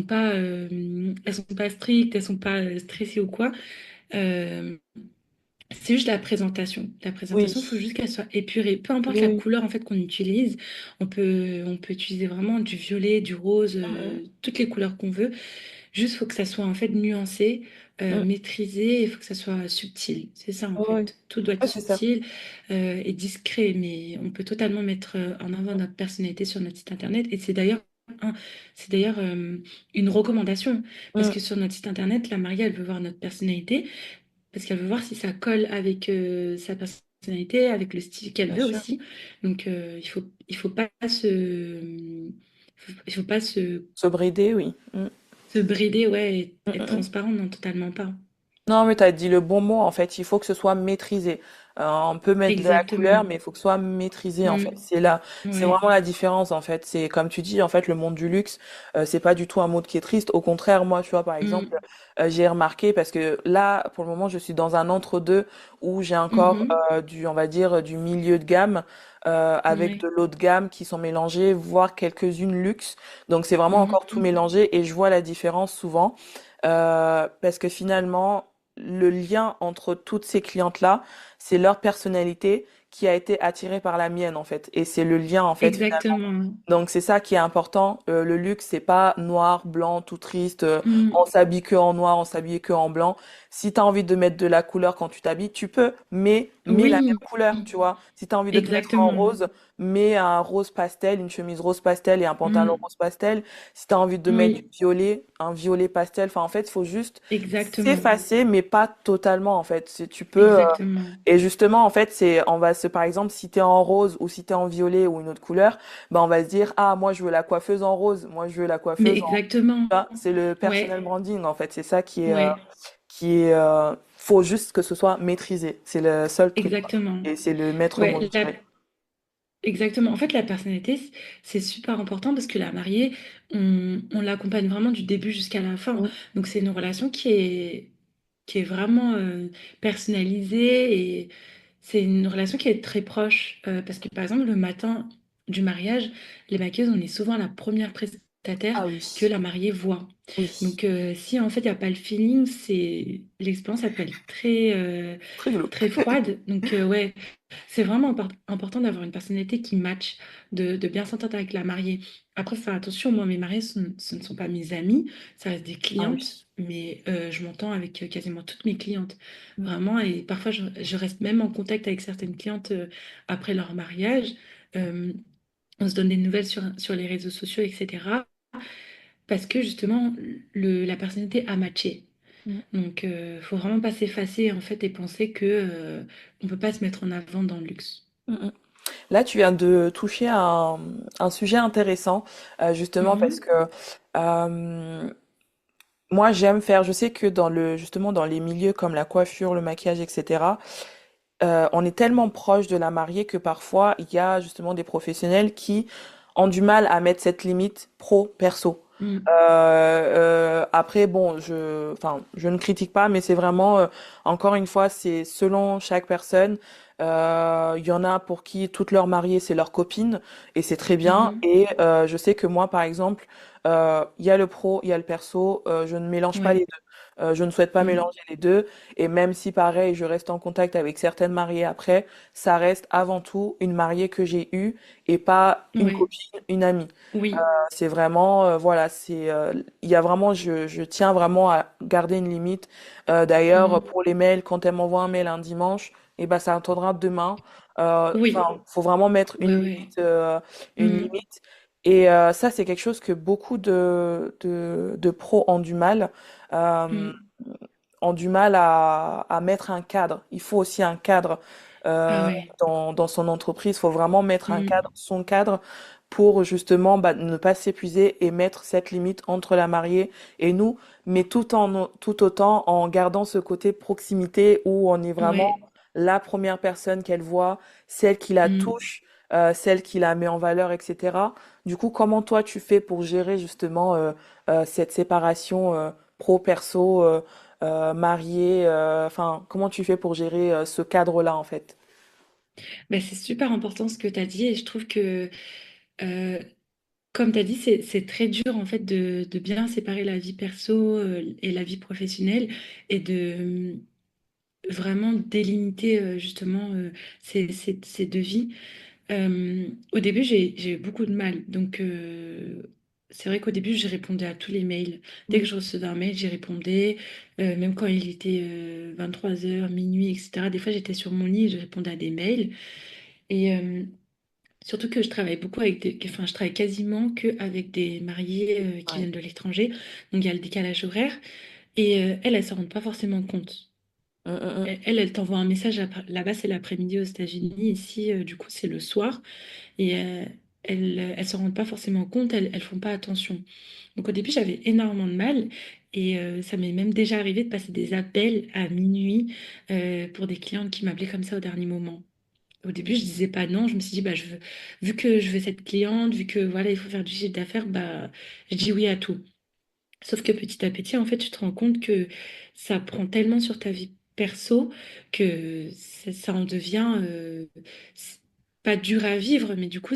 Elles sont pas strictes, elles sont pas stressées ou quoi. Euh, c'est juste la présentation. La oui, présentation, il faut juste qu'elle soit épurée. Peu importe oui, la oui. couleur en fait qu'on utilise, on peut utiliser vraiment du violet, du rose, Mm, mm, toutes les couleurs qu'on veut. Juste, faut que ça soit en fait nuancé, mm. maîtrisé, il faut que ça soit subtil. C'est ça en Ouais, ouais. fait. Tout doit être Ouais, c'est ça. subtil et discret, mais on peut totalement mettre en avant notre personnalité sur notre site internet. Et un- c'est d'ailleurs une recommandation parce Mm, que sur notre site internet, la mariée, elle veut voir notre personnalité parce qu'elle veut voir si ça colle avec sa personnalité, avec le style qu'elle bien veut sûr. aussi. Donc il faut pas Se brider, oui. Mm, se brider, ouais, et mm, être mm, mm. transparent, non, totalement pas. Non, mais tu as dit le bon mot, en fait. Il faut que ce soit maîtrisé. On peut mettre de la couleur, Exactement. mais il faut que ce soit maîtrisé, en fait. Mm, C'est ouais. vraiment la différence, en fait. C'est comme tu dis, en fait, le monde du luxe, c'est pas du tout un monde qui est triste. Au contraire, moi, tu vois, par exemple, Mm, j'ai remarqué parce que là, pour le moment, je suis dans un entre-deux où j'ai encore mhm, on va dire, du milieu de gamme avec ouais. de l'eau de gamme qui sont mélangées, voire quelques-unes luxe. Donc, c'est vraiment encore tout Mhm, mélangé et je vois la différence souvent. Parce que finalement, le lien entre toutes ces clientes-là, c'est leur personnalité qui a été attirée par la mienne, en fait. Et c'est le lien, en fait, finalement. exactement. Donc, c'est ça qui est important. Le luxe, c'est pas noir, blanc, tout triste. On Mm, s'habille que en noir, on s'habille que en blanc. Si tu as envie de mettre de la couleur quand tu t'habilles, tu peux, mais mets la même oui, couleur, tu vois. Si tu as envie de te mettre en exactement. rose, mets un rose pastel, une chemise rose pastel et un pantalon Mm, rose pastel. Si tu as envie de mettre du oui, violet, un violet pastel. Enfin, en fait, il faut juste exactement. s'effacer, mais pas totalement, en fait. Si tu peux. Exactement. Et justement, en fait, par exemple, si t'es en rose ou si t'es en violet ou une autre couleur, ben, on va se dire, ah, moi, je veux la coiffeuse en rose, moi, je veux la Mais coiffeuse en. exactement. Ça, c'est le Ouais, personal branding, en fait. C'est ça ouais, faut juste que ce soit maîtrisé. C'est le seul truc, quoi. exactement. Et c'est le maître mot, Ouais, je dirais. exactement. En fait, la personnalité, c'est super important parce que la mariée, on l'accompagne vraiment du début jusqu'à la fin. Mm. Donc, c'est une relation qui est vraiment personnalisée et c'est une relation qui est très proche. Parce que, par exemple, le matin du mariage, les maquilleuses, on est souvent la première prestataire Ah que oui, la mariée voit. oui. Donc, si en fait, il n'y a pas le feeling, l'expérience, elle peut être Très glauque. très froide. Donc, ouais. C'est vraiment important d'avoir une personnalité qui match, de bien s'entendre avec la mariée. Après, faut faire attention, moi, mes mariés, ce ne sont pas mes amis, ça reste des Ah clientes, oui. mais je m'entends avec quasiment toutes mes clientes. Mm. Vraiment, et parfois, je reste même en contact avec certaines clientes après leur mariage. Euh, on se donne des nouvelles sur les réseaux sociaux, etc. Parce que justement, la personnalité a matché. Mm, Donc, faut vraiment pas s'effacer en fait et penser que on peut pas se mettre en avant dans le luxe. mm, mm. Là, tu viens de toucher un sujet intéressant, justement parce Mhm. que euh, moi, j'aime faire, je sais que justement, dans les milieux comme la coiffure, le maquillage, etc., on est tellement proche de la mariée que parfois, il y a justement des professionnels qui ont du mal à mettre cette limite pro-perso. Mm. Après, bon, enfin, je ne critique pas, mais c'est vraiment, encore une fois, c'est selon chaque personne. Il y en a pour qui toute leur mariée, c'est leur copine, et c'est très bien. Mhm. Et je sais que moi, par exemple, il y a le pro, il y a le perso, je ne mélange pas les Ouais. deux. Je ne souhaite pas Mm. mélanger les deux. Et même si, pareil, je reste en contact avec certaines mariées après, ça reste avant tout une mariée que j'ai eue et pas une Ouais. copine, une amie. Oui. C'est vraiment, voilà, il y a vraiment, je tiens vraiment à garder une limite. D'ailleurs, Mm. pour les mails, quand elle m'envoie un mail un dimanche, et ben ça attendra demain. Oui. Enfin, faut vraiment mettre Ouais, ouais. une Mm. limite. Et ça, c'est quelque chose que beaucoup de pros euh, Mm. ont du mal à mettre un cadre. Il faut aussi un cadre Ah euh, ouais. dans son entreprise. Il faut vraiment mettre un cadre, Mm. son cadre, pour justement ne pas s'épuiser et mettre cette limite entre la mariée et nous, mais tout autant en gardant ce côté proximité où on est vraiment Ouais. la première personne qu'elle voit, celle qui la Mm. touche, celle qui la met en valeur, etc. Du coup, comment toi tu fais pour gérer justement cette séparation pro-perso, marié, enfin, comment tu fais pour gérer ce cadre-là en fait? Ben, c'est super important ce que tu as dit et je trouve que, euh, comme tu as dit, c'est très dur en fait de bien séparer la vie perso et la vie professionnelle et de vraiment délimiter justement ces deux vies. Au début, j'ai eu beaucoup de mal. Donc, c'est vrai qu'au début, je répondais à tous les mails. Dès que Mhm. je recevais un mail, j'y répondais. Même quand il était 23 heures, minuit, etc. Des fois, j'étais sur mon lit et je répondais à des mails. Et surtout que je travaille beaucoup avec enfin, je travaille quasiment que avec des mariés qui Ouais. viennent de l'étranger. Donc, il y a le décalage horaire. Et elles, elles ne s'en rendent pas forcément compte. Mhm, Elle t'envoie un message là-bas, c'est l'après-midi aux États-Unis. Ici, du coup, c'est le soir. Et elles se rendent pas forcément compte, elles font pas attention. Donc au début, j'avais énormément de mal et ça m'est même déjà arrivé de passer des appels à minuit pour des clientes qui m'appelaient comme ça au dernier moment. Au début, je disais pas non, je me suis dit, bah, vu que je veux cette cliente, vu que voilà, il faut faire du chiffre d'affaires, bah, je dis oui à tout. Sauf que petit à petit, en fait, tu te rends compte que ça prend tellement sur ta vie perso que ça en devient c'est pas dur à vivre, mais du coup,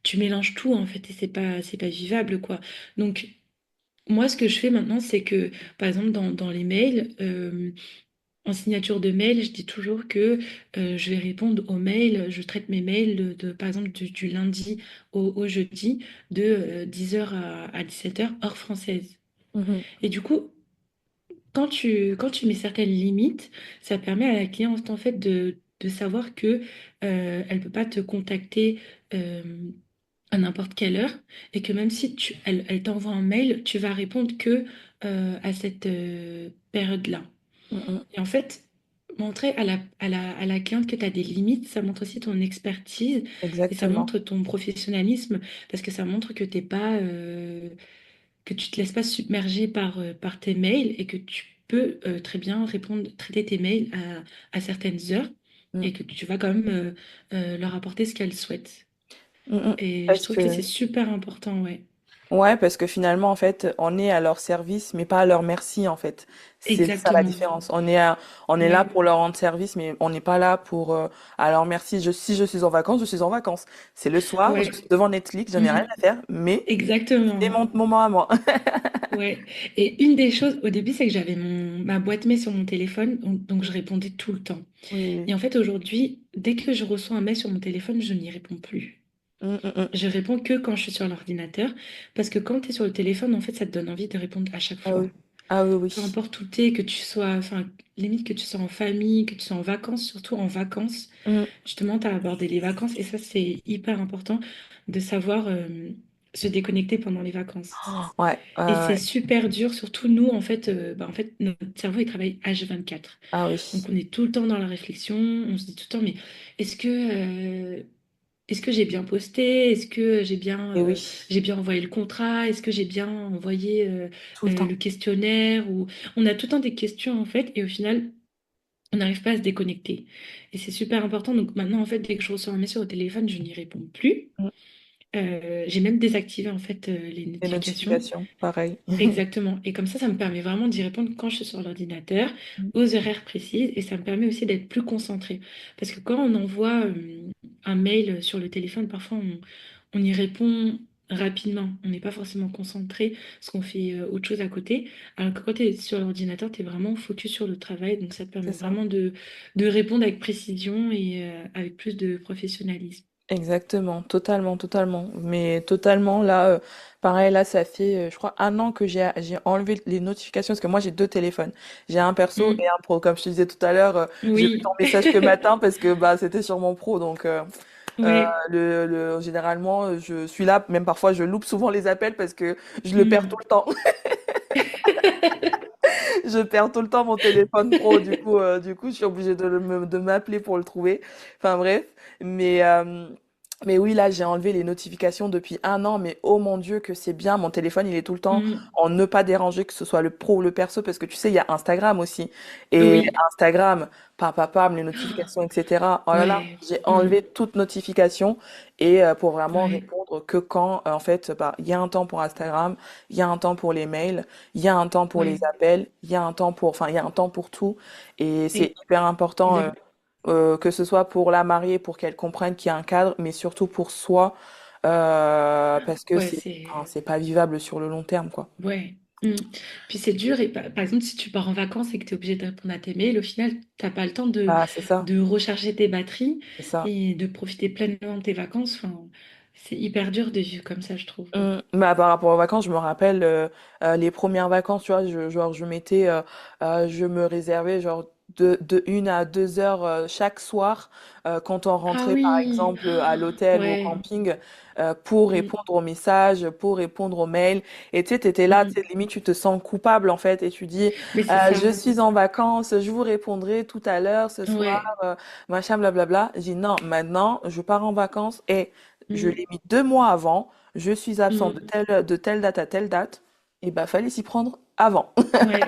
tu mélanges tout en fait et c'est pas vivable quoi. Donc, moi, ce que je fais maintenant, c'est que par exemple, dans les mails, en signature de mail, je dis toujours que je vais répondre aux mails, je traite mes mails par exemple, du lundi au jeudi de 10 heures à 17 heures, heure française. mhm, Et du coup, quand tu mets certaines limites, ça permet à la cliente en fait de savoir que elle peut pas te contacter euh, à n'importe quelle heure et que même si elle t'envoie un mail, tu vas répondre que à cette période-là. mhm, mhm. Et en fait, montrer à la cliente que tu as des limites, ça montre aussi ton expertise et ça Exactement. montre ton professionnalisme parce que ça montre que t'es pas que tu te laisses pas submerger par tes mails et que tu peux très bien traiter tes mails à certaines heures Mm, et que tu vas quand même leur apporter ce qu'elles souhaitent. mm, mm. Et je Parce trouve que que c'est super important, ouais. Ouais, parce que finalement, en fait, on est à leur service, mais pas à leur merci, en fait. C'est ça la Exactement. différence. On est là Ouais. pour leur rendre service, mais on n'est pas là pour, à leur merci. Si je suis en vacances, je suis en vacances. C'est le soir, je Ouais. suis devant Netflix, j'en ai rien Mhm. à faire, mais c'est Exactement. mon moment à moi. Ouais. Et une des choses au début, c'est que j'avais ma boîte mail sur mon téléphone, donc je répondais tout le temps. Oui, oui. Et en fait, aujourd'hui, dès que je reçois un mail sur mon téléphone, je n'y réponds plus. Mm, mm, mm. Je réponds que quand je suis sur l'ordinateur, parce que quand tu es sur le téléphone, en fait, ça te donne envie de répondre à chaque Ah fois. oui. Ah oui, Peu oui. importe où tu es, que tu sois, enfin, limite que tu sois en famille, que tu sois en vacances, surtout en vacances, Mm, justement, tu as abordé les vacances, et ça, c'est hyper important de savoir se déconnecter pendant les vacances. Ouais, Et c'est ouais. super dur, surtout nous, en fait, notre cerveau, il travaille H24. Ah Donc, oui. on est tout le temps dans la réflexion. On se dit tout le temps, mais est-ce que, est-ce que j'ai bien posté? Est-ce que Et oui, j'ai bien envoyé le contrat? Est-ce que j'ai bien envoyé tout le temps. le questionnaire? Ou... On a tout le temps des questions, en fait, et au final, on n'arrive pas à se déconnecter. Et c'est super important. Donc, maintenant, en fait, dès que je reçois un message au téléphone, je n'y réponds plus. Mm. J'ai même désactivé, en fait, les Les notifications. notifications, pareil. Exactement. Et comme ça me permet vraiment d'y répondre quand je suis sur l'ordinateur, Mm. aux horaires précises, et ça me permet aussi d'être plus concentrée. Parce que quand on envoie un mail sur le téléphone, parfois on y répond rapidement. On n'est pas forcément concentré parce qu'on fait autre chose à côté. Alors que quand tu es sur l'ordinateur, tu es vraiment focus sur le travail. Donc ça te C'est permet ça. vraiment de répondre avec précision et avec plus de professionnalisme. Exactement, totalement, totalement. Mais totalement, là, pareil, là, ça fait, je crois, un an que j'ai enlevé les notifications parce que moi, j'ai deux téléphones. J'ai un perso et Mm. un pro. Comme je te disais tout à l'heure, j'ai vu ton Oui. message que matin parce que bah, c'était sur mon pro. Donc, Ouais. généralement, je suis là. Même parfois, je loupe souvent les appels parce que je le perds tout Mm. le temps. Je perds tout le temps mon téléphone pro. Du coup, je suis obligée de m'appeler pour le trouver. Enfin bref, mais mais oui, là, j'ai enlevé les notifications depuis un an. Mais oh mon Dieu, que c'est bien. Mon téléphone, il est tout le temps Mm. en ne pas déranger, que ce soit le pro ou le perso, parce que tu sais, il y a Instagram aussi. Et Oui. Instagram, pam, pam, pam, les notifications, etc. Oh là là, Ouais. j'ai Mm. enlevé toute notification et pour vraiment Ouais. répondre que quand, en fait, bah, il y a un temps pour Instagram, il y a un temps pour les mails. Il y a un temps pour les Ouais. appels, il y a un temps pour, enfin, il y a un temps pour tout. Et c'est Et- hyper important, exact- que ce soit pour la mariée, pour qu'elle comprenne qu'il y a un cadre, mais surtout pour soi, parce que Ouais, enfin, c'est... c'est pas vivable sur le long terme, quoi. Ouais. Mm. Puis c'est dur. Et par exemple, si tu pars en vacances et que tu es obligé de répondre à tes mails, au final, t'as pas le temps Ah, c'est ça, de recharger tes batteries c'est ça. et de profiter pleinement de tes vacances. Enfin, c'est hyper dur de vivre comme ça, je trouve. Bah, par rapport aux vacances, je me rappelle les premières vacances, tu vois, je me réservais genre de 1 à 2 heures chaque soir quand on Ah rentrait par oui. exemple à l'hôtel ou au Ouais. camping pour Mm. répondre aux messages, pour répondre aux mails. Et tu sais, t'étais là, tu sais, Mm. limite tu te sens coupable en fait et tu dis, Mais c'est ça. je suis en vacances, je vous répondrai tout à l'heure, ce soir, Ouais. machin, blablabla. J'ai dit non, maintenant je pars en vacances et je Mm. l'ai mis 2 mois avant. Je suis absent Mm. de telle date à telle date. Et bah, fallait s'y prendre avant. Ouais.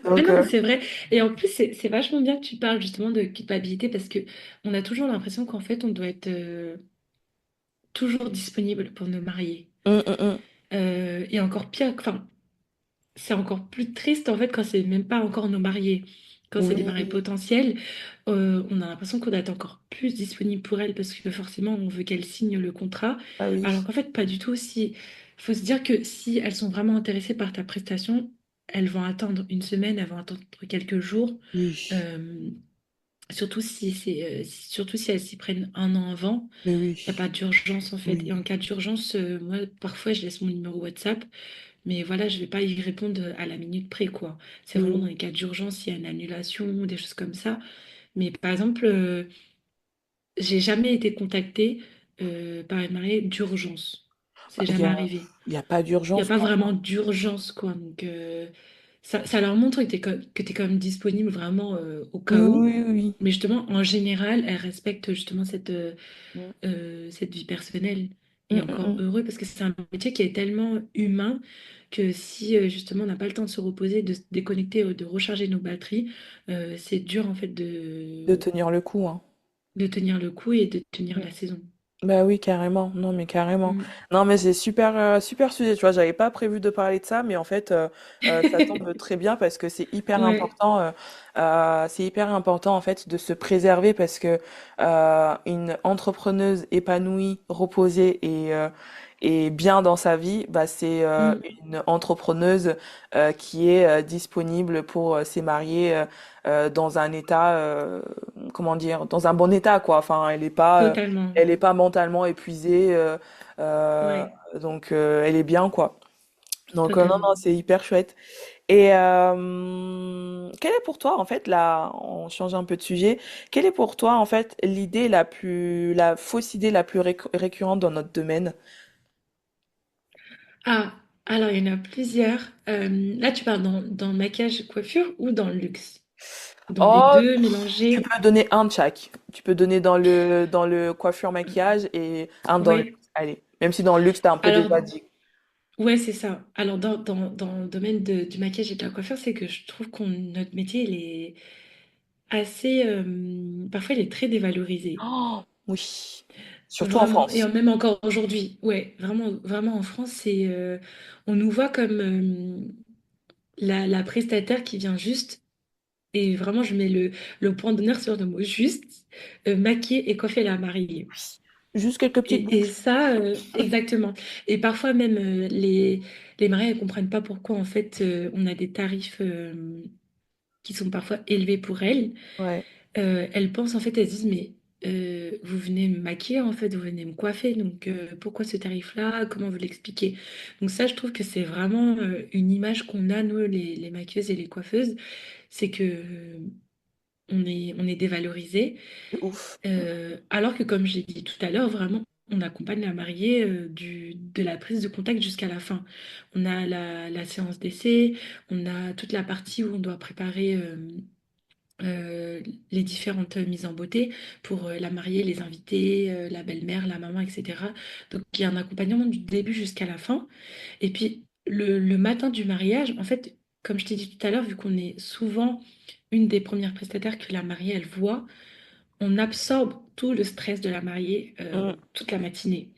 Ouais, Donc, non, mais c'est vrai. Et en plus, c'est vachement bien que tu parles justement de culpabilité parce que on a toujours l'impression qu'en fait, on doit être toujours disponible pour nos mariés. hum. Et encore pire, enfin, c'est encore plus triste en fait quand c'est même pas encore nos mariés. Quand c'est des mariés Oui, potentiels, on a l'impression qu'on doit être encore plus disponible pour elles parce que forcément, on veut qu'elles signent le contrat. ah Alors oui, qu'en fait, pas du tout. Si, faut se dire que si elles sont vraiment intéressées par ta prestation, elles vont attendre une semaine, elles vont attendre quelques jours. oui, Euh, Surtout si surtout si elles s'y prennent un an avant, mais il n'y a oui, pas d'urgence en fait. Et oui, en cas d'urgence, moi parfois je laisse mon numéro WhatsApp, mais voilà, je vais pas y répondre à la minute près quoi. C'est vraiment dans oui, les cas d'urgence, s'il y a une annulation ou des choses comme ça. Mais par exemple, j'ai jamais été contactée par une mariée d'urgence. bah, C'est jamais arrivé. il y a pas Il n'y a d'urgence, pas franchement. vraiment d'urgence, quoi. Donc, ça leur montre que tu es quand même disponible vraiment au Oui, cas où. oui, oui. Mais justement, en général, elles respectent justement Oui. cette vie personnelle. Et encore Mm. heureux, parce que c'est un métier qui est tellement humain que si justement on n'a pas le temps de se reposer, de se déconnecter, de recharger nos batteries, c'est dur en fait De tenir le coup, hein. de tenir le coup et de tenir la saison. Bah oui, carrément. Non, mais carrément. Mm. Non, mais c'est super, super sujet. Tu vois, j'avais pas prévu de parler de ça, mais en fait, ça tombe très bien parce que c'est hyper Ouais, important. C'est hyper important en fait de se préserver parce que une entrepreneuse épanouie, reposée et bien dans sa vie, bah c'est mm, une entrepreneuse qui est disponible pour ses mariés dans un état, comment dire, dans un bon état, quoi. Enfin, totalement. elle est pas mentalement épuisée, euh, Ouais, donc elle est bien, quoi. Donc non, non, totalement. c'est hyper chouette. Et quelle est pour toi, en fait, là, on change un peu de sujet, quelle est pour toi, en fait, la fausse idée la plus récurrente dans notre domaine? Ah, alors il y en a plusieurs. Là, tu parles dans le maquillage coiffure ou dans le luxe? Dans les Oh, deux tu mélangés? peux donner un de chaque. Tu peux donner dans le coiffure maquillage et un dans le luxe. Ouais. Allez. Même si dans le luxe, t'as un peu Alors, déjà dit. ouais, c'est ça. Alors, dans le domaine du maquillage et de la coiffure, c'est que je trouve qu'on notre métier, il est assez... parfois, il est très dévalorisé. Oh, oui. Surtout en Vraiment. Et France. même encore aujourd'hui. Ouais, vraiment, vraiment en France, on nous voit comme la prestataire qui vient juste, et vraiment, je mets le point d'honneur sur le mot juste, maquiller et coiffer la mariée. Juste quelques petites Et boucles. ça, exactement. Et parfois même, les mariés ne comprennent pas pourquoi, en fait, on a des tarifs qui sont parfois élevés pour elles. Ouais, Elles pensent, en fait, elles se disent, mais vous venez me maquiller, en fait, vous venez me coiffer, donc pourquoi ce tarif-là? Comment vous l'expliquez? Donc ça, je trouve que c'est vraiment une image qu'on a, nous, les maquilleuses et les coiffeuses, c'est que on est dévalorisé. de ouf. Alors que, comme j'ai dit tout à l'heure, vraiment, on accompagne la mariée de la prise de contact jusqu'à la fin. On a la séance d'essai, on a toute la partie où on doit préparer euh, les différentes mises en beauté pour la mariée, les invités, la belle-mère, la maman, etc. Donc, il y a un accompagnement du début jusqu'à la fin. Et puis, le matin du mariage, en fait, comme je t'ai dit tout à l'heure, vu qu'on est souvent une des premières prestataires que la mariée, elle voit, on absorbe tout le stress de la mariée Mm. toute la matinée.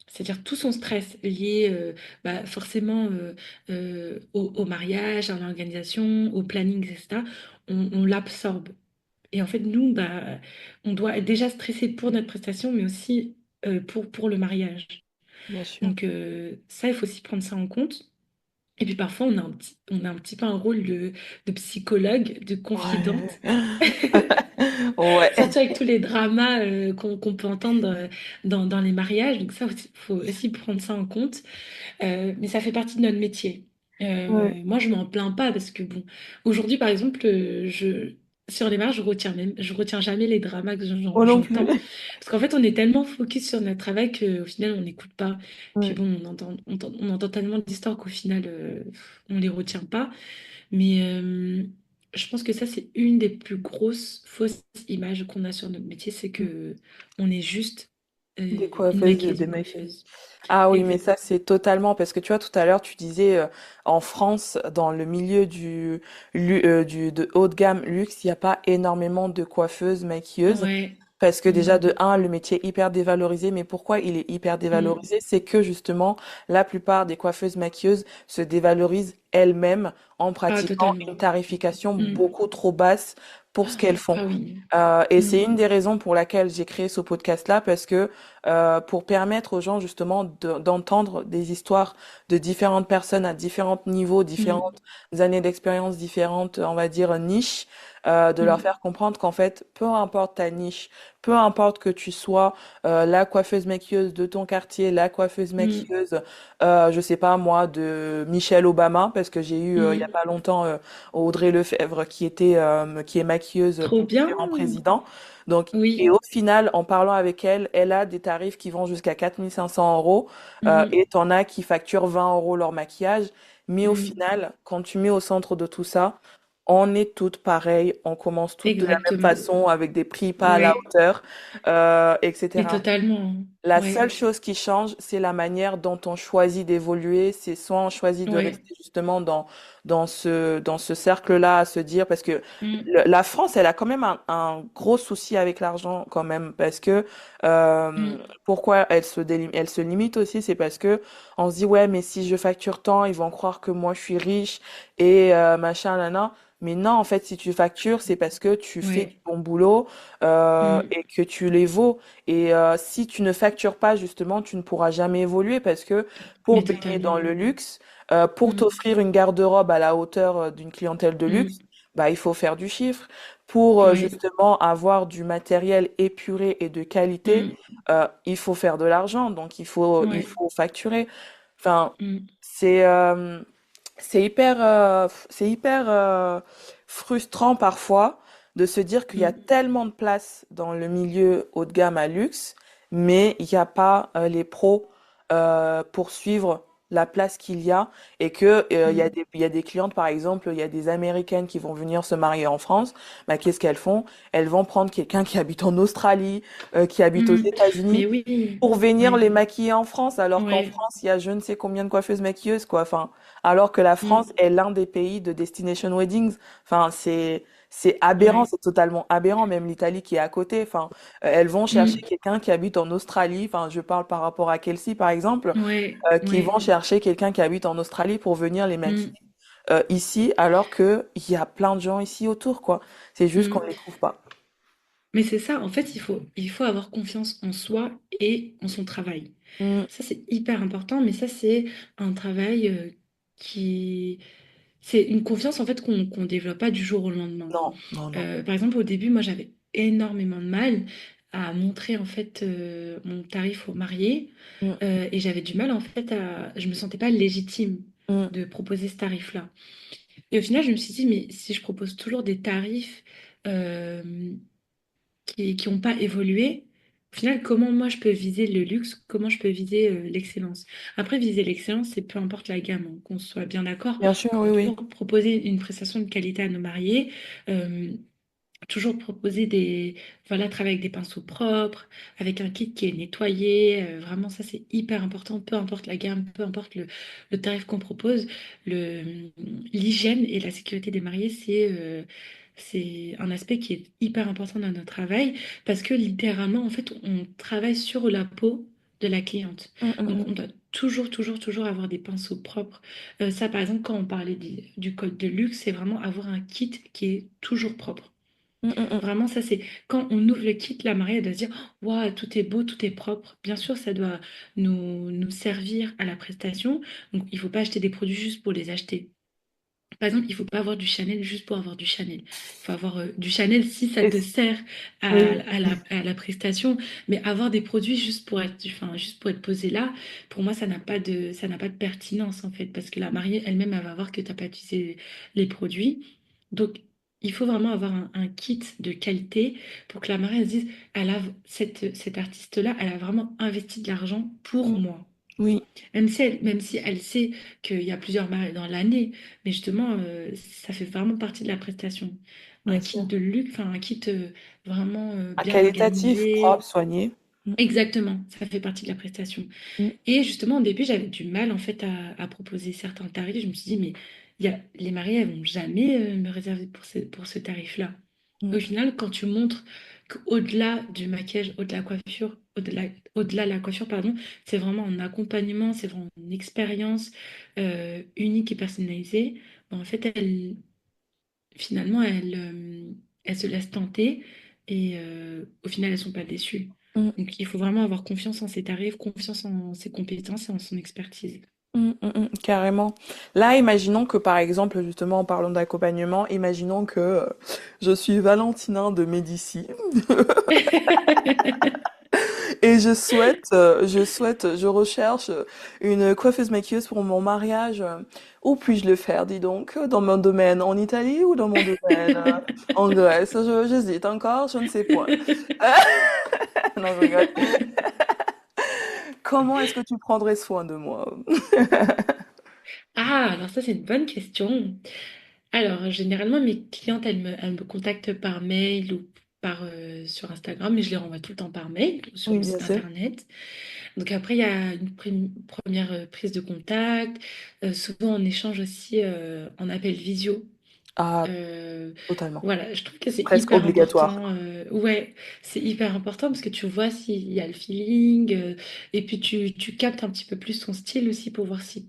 C'est-à-dire tout son stress lié forcément au mariage, à l'organisation, au planning, etc. On l'absorbe. Et en fait, nous, on doit être déjà stressé pour notre prestation, mais aussi pour le mariage. Bien sûr. Donc ça, il faut aussi prendre ça en compte. Et puis parfois, on a un petit peu un rôle de psychologue, de Ouais. confidente. Ouais. Surtout avec tous les dramas qu'on peut entendre dans les mariages. Donc ça, il faut aussi prendre ça en compte. Mais ça fait partie de notre métier. Ouais. Moi, je m'en plains pas parce que, bon, aujourd'hui, par exemple, sur les mariages, je retiens jamais les dramas que Moi non plus. j'entends. Parce qu'en fait, on est tellement focus sur notre travail qu'au final, on n'écoute pas. Puis Ouais. bon, on entend tellement d'histoires qu'au final, on les retient pas. Mais je pense que ça, c'est une des plus grosses fausses images qu'on a sur notre métier, c'est que on est juste Des une coiffeuses, maquilleuse, des une meufs. coiffeuse. Ah oui, mais Exact. ça, c'est totalement parce que tu vois, tout à l'heure, tu disais en France, dans le milieu de haut de gamme luxe, il n'y a pas énormément de coiffeuses, maquilleuses. Ouais. Parce que déjà, Mm, de un, le métier est hyper dévalorisé. Mais pourquoi il est hyper mm. dévalorisé? C'est que justement, la plupart des coiffeuses maquilleuses se dévalorisent elles-mêmes en Ah, pratiquant une totalement. tarification Mm. beaucoup trop basse pour ce qu'elles font. Ah oui. Et Mm, c'est une des raisons pour laquelle j'ai créé ce podcast-là, parce que pour permettre aux gens justement d'entendre des histoires de différentes personnes à différents niveaux, mm, différentes années d'expérience, différentes, on va dire, niches, de leur mm, faire comprendre qu'en fait, peu importe ta niche, peu importe que tu sois la coiffeuse maquilleuse de ton quartier, la coiffeuse mm, maquilleuse, je sais pas moi, de Michelle Obama, parce que j'ai eu il y a mm. pas longtemps Audrey Lefebvre qui est maquilleuse Trop pour bien. différents présidents. Donc, et Oui. au final, en parlant avec elle, elle a des tarifs qui vont jusqu'à 4 500 euros, Mm, et t'en as qui facturent 20 euros leur maquillage. Mais au mm. final, quand tu mets au centre de tout ça, on est toutes pareilles, on commence toutes de la même Exactement. façon, avec des prix pas à la Ouais. hauteur, Et etc. totalement. La seule Ouais. chose qui change, c'est la manière dont on choisit d'évoluer. C'est soit on choisit de Ouais. rester justement dans ce cercle-là, à se dire, parce que Mm, la France, elle a quand même un gros souci avec l'argent quand même, parce que pourquoi elle se limite aussi, c'est parce que on se dit, ouais, mais si je facture tant, ils vont croire que moi je suis riche et machin, nana. Mais non, en fait, si tu factures, c'est parce que tu fais du ouais. bon boulot Mm. et que tu les vaux. Et si tu ne factures pas, justement, tu ne pourras jamais évoluer parce que pour Mais baigner dans totalement. le luxe, pour Mm, t'offrir une garde-robe à la hauteur d'une clientèle de luxe, mm. bah, il faut faire du chiffre. Pour Ouais. justement avoir du matériel épuré et de qualité, Mm, il faut faire de l'argent, donc il ouais. faut facturer. Enfin, Mm, c'est euh, c'est hyper frustrant parfois de se dire qu'il y a mm. tellement de place dans le milieu haut de gamme à luxe, mais il n'y a pas les pros pour suivre la place qu'il y a et que Mm. il y a des clientes, par exemple, il y a des Américaines qui vont venir se marier en France. Bah, qu'est-ce qu'elles font? Elles vont prendre quelqu'un qui habite en Australie, qui habite aux Mm. États-Unis Mais oui, pour venir oui, les maquiller en France, alors qu'en ouais. France, il y a je ne sais combien de coiffeuses maquilleuses, quoi. Enfin, alors que la France Mm. est l'un des pays de destination weddings. Enfin, c'est aberrant, Ouais. c'est totalement aberrant. Même l'Italie qui est à côté. Enfin, elles vont chercher Mm. quelqu'un qui habite en Australie. Enfin, je parle par rapport à Kelsey, par exemple, Ouais, qui vont ouais. chercher quelqu'un qui habite en Australie pour venir les maquiller Mm. ici, alors que il y a plein de gens ici autour, quoi. C'est juste qu'on Mm. ne les trouve pas. Mais c'est ça, en fait, il faut avoir confiance en soi et en son travail. Mm. Ça, c'est hyper important, mais ça, c'est un travail qui... C'est une confiance, en fait, qu'on développe pas du jour au lendemain. Non, non, non. Par exemple, au début, moi, j'avais énormément de mal à montrer, en fait, mon tarif aux mariés. Mm, Et j'avais du mal, en fait, à... Je me sentais pas légitime mm. de proposer ce tarif-là. Et au final, je me suis dit, mais si je propose toujours des tarifs euh, qui n'ont pas évolué, au final, comment moi je peux viser le luxe, comment je peux viser l'excellence. Après, viser l'excellence, c'est peu importe la gamme, hein, qu'on soit bien d'accord. Bien sûr, On oui, va oui. toujours proposer une prestation de qualité à nos mariés. euh, Toujours proposer des, voilà, travailler avec des pinceaux propres, avec un kit qui est nettoyé. Vraiment, ça, c'est hyper important. Peu importe la gamme, peu importe le tarif qu'on propose. L'hygiène et la sécurité des mariés, c'est un aspect qui est hyper important dans notre travail parce que littéralement, en fait, on travaille sur la peau de la cliente. Mm, mm, Donc, mm. on doit toujours, toujours, toujours avoir des pinceaux propres. Ça, par exemple, quand on parlait du code de luxe, c'est vraiment avoir un kit qui est toujours propre. Mm, mm, mm. Vraiment, ça, c'est quand on ouvre le kit, la mariée, elle doit se dire, waouh, tout est beau, tout est propre. Bien sûr, ça doit nous servir à la prestation. Donc, il ne faut pas acheter des produits juste pour les acheter. Par exemple, il ne faut pas avoir du Chanel juste pour avoir du Chanel. Il faut avoir du Chanel si ça Et te sert oui, oui. à la prestation, mais avoir des produits juste pour être, enfin, juste pour être posé là, pour moi, ça n'a pas de pertinence en fait, parce que la mariée elle-même, elle va voir que tu n'as pas utilisé les produits. Donc, il faut vraiment avoir un kit de qualité pour que la mariée elle se dise, cette artiste-là, elle a vraiment investi de l'argent pour Mm. moi. Oui, Même si elle sait qu'il y a plusieurs mariés dans l'année, mais justement, ça fait vraiment partie de la prestation. Un bien kit sûr. de luxe, enfin un kit vraiment À bien qualitatif, propre, organisé. soigné. Mm, Exactement, ça fait partie de la prestation. mm, Et justement, au début, j'avais du mal en fait à proposer certains tarifs. Je me suis dit, mais les mariés, elles vont jamais me réserver pour ce tarif-là. mm, Au final, quand tu montres qu'au-delà du maquillage, au-delà de la coiffure, pardon, c'est vraiment un accompagnement, c'est vraiment une expérience unique et personnalisée. Ben, en fait, finalement, elles se laissent tenter et au final, elles sont pas déçues. mm, Donc, il faut vraiment avoir confiance en ses tarifs, confiance en ses compétences et en son expertise. carrément. Là, imaginons que par exemple, justement, en parlant d'accompagnement, imaginons que je suis Valentinin de Médicis et je recherche une coiffeuse maquilleuse pour mon mariage. Où puis-je le faire, dis donc? Dans mon domaine en Italie ou dans mon domaine en Grèce? J'hésite encore, je ne sais point. Non, je rigole. Comment est-ce que tu prendrais soin de moi? Ah, alors ça, c'est une bonne question. Alors, généralement, mes clientes, elles me contactent par mail ou sur Instagram, mais je les renvoie tout le temps par mail ou sur Oui, mon bien site sûr. internet. Donc après, il y a une première prise de contact. Souvent, on échange aussi en appel visio. Ah, Euh, totalement. voilà, je trouve que c'est Presque hyper obligatoire. important. Ouais, c'est hyper important parce que tu vois s'il y a le feeling et puis tu captes un petit peu plus son style aussi pour voir si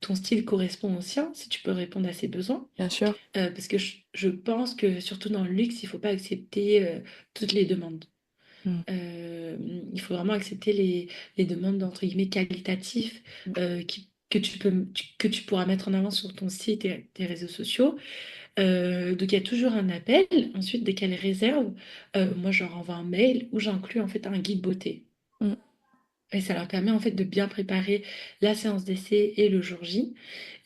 ton style correspond au sien, si tu peux répondre à ses besoins. Bien sûr. Parce que je pense que surtout dans le luxe, il ne faut pas accepter toutes les demandes. Mm, Euh, il faut vraiment accepter les demandes entre guillemets qualitatives que tu pourras mettre en avant sur ton site et tes réseaux sociaux. Donc il y a toujours un appel. Ensuite, dès qu'elle réserve, moi je leur envoie un mail où j'inclus en fait un guide beauté. mm, Et ça leur permet en fait de bien préparer la séance d'essai et le jour J.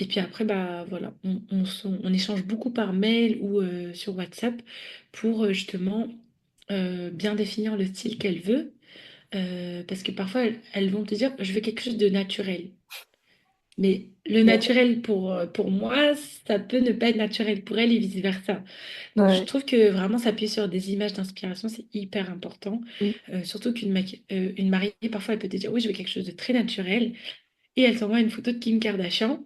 Et puis après, bah voilà, on échange beaucoup par mail ou sur WhatsApp pour justement bien définir le style qu'elle veut. Parce que parfois, elles vont te dire, je veux quelque chose de naturel. Mais le Ouais. naturel pour moi, ça peut ne pas être naturel pour elle et vice-versa. Donc je Ouais. trouve que vraiment s'appuyer sur des images d'inspiration, c'est hyper important. Oui. Surtout une mariée, parfois, elle peut te dire, oui, je veux quelque chose de très naturel. Et elle t'envoie une photo de Kim Kardashian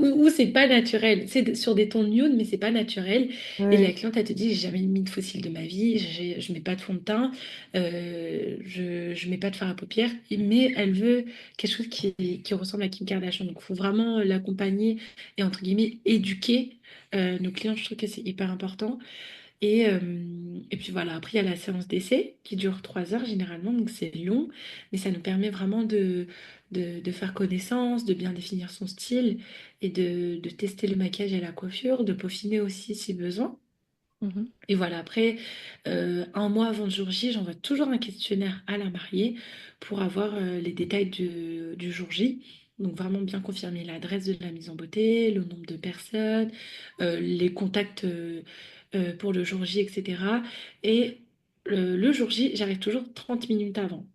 où c'est pas naturel. Sur des tons nude, mais c'est pas naturel. Et Oui. la cliente, elle te dit, j'ai jamais mis de fossile de ma vie, je mets pas de fond de teint, je mets pas de fard à paupières, mais elle veut quelque chose qui ressemble à Kim Kardashian. Donc, il faut vraiment l'accompagner et, entre guillemets, éduquer nos clients. Je trouve que c'est hyper important. Et puis voilà, après, il y a la séance d'essai qui dure 3 heures généralement, donc c'est long, mais ça nous permet vraiment de faire connaissance, de bien définir son style et de tester le maquillage et la coiffure, de peaufiner aussi si besoin. Mhm. Et voilà, après, un mois avant le jour J, j'envoie toujours un questionnaire à la mariée pour avoir les détails du jour J. Donc vraiment bien confirmer l'adresse de la mise en beauté, le nombre de personnes, les contacts pour le jour J, etc. Et le jour J, j'arrive toujours 30 minutes avant.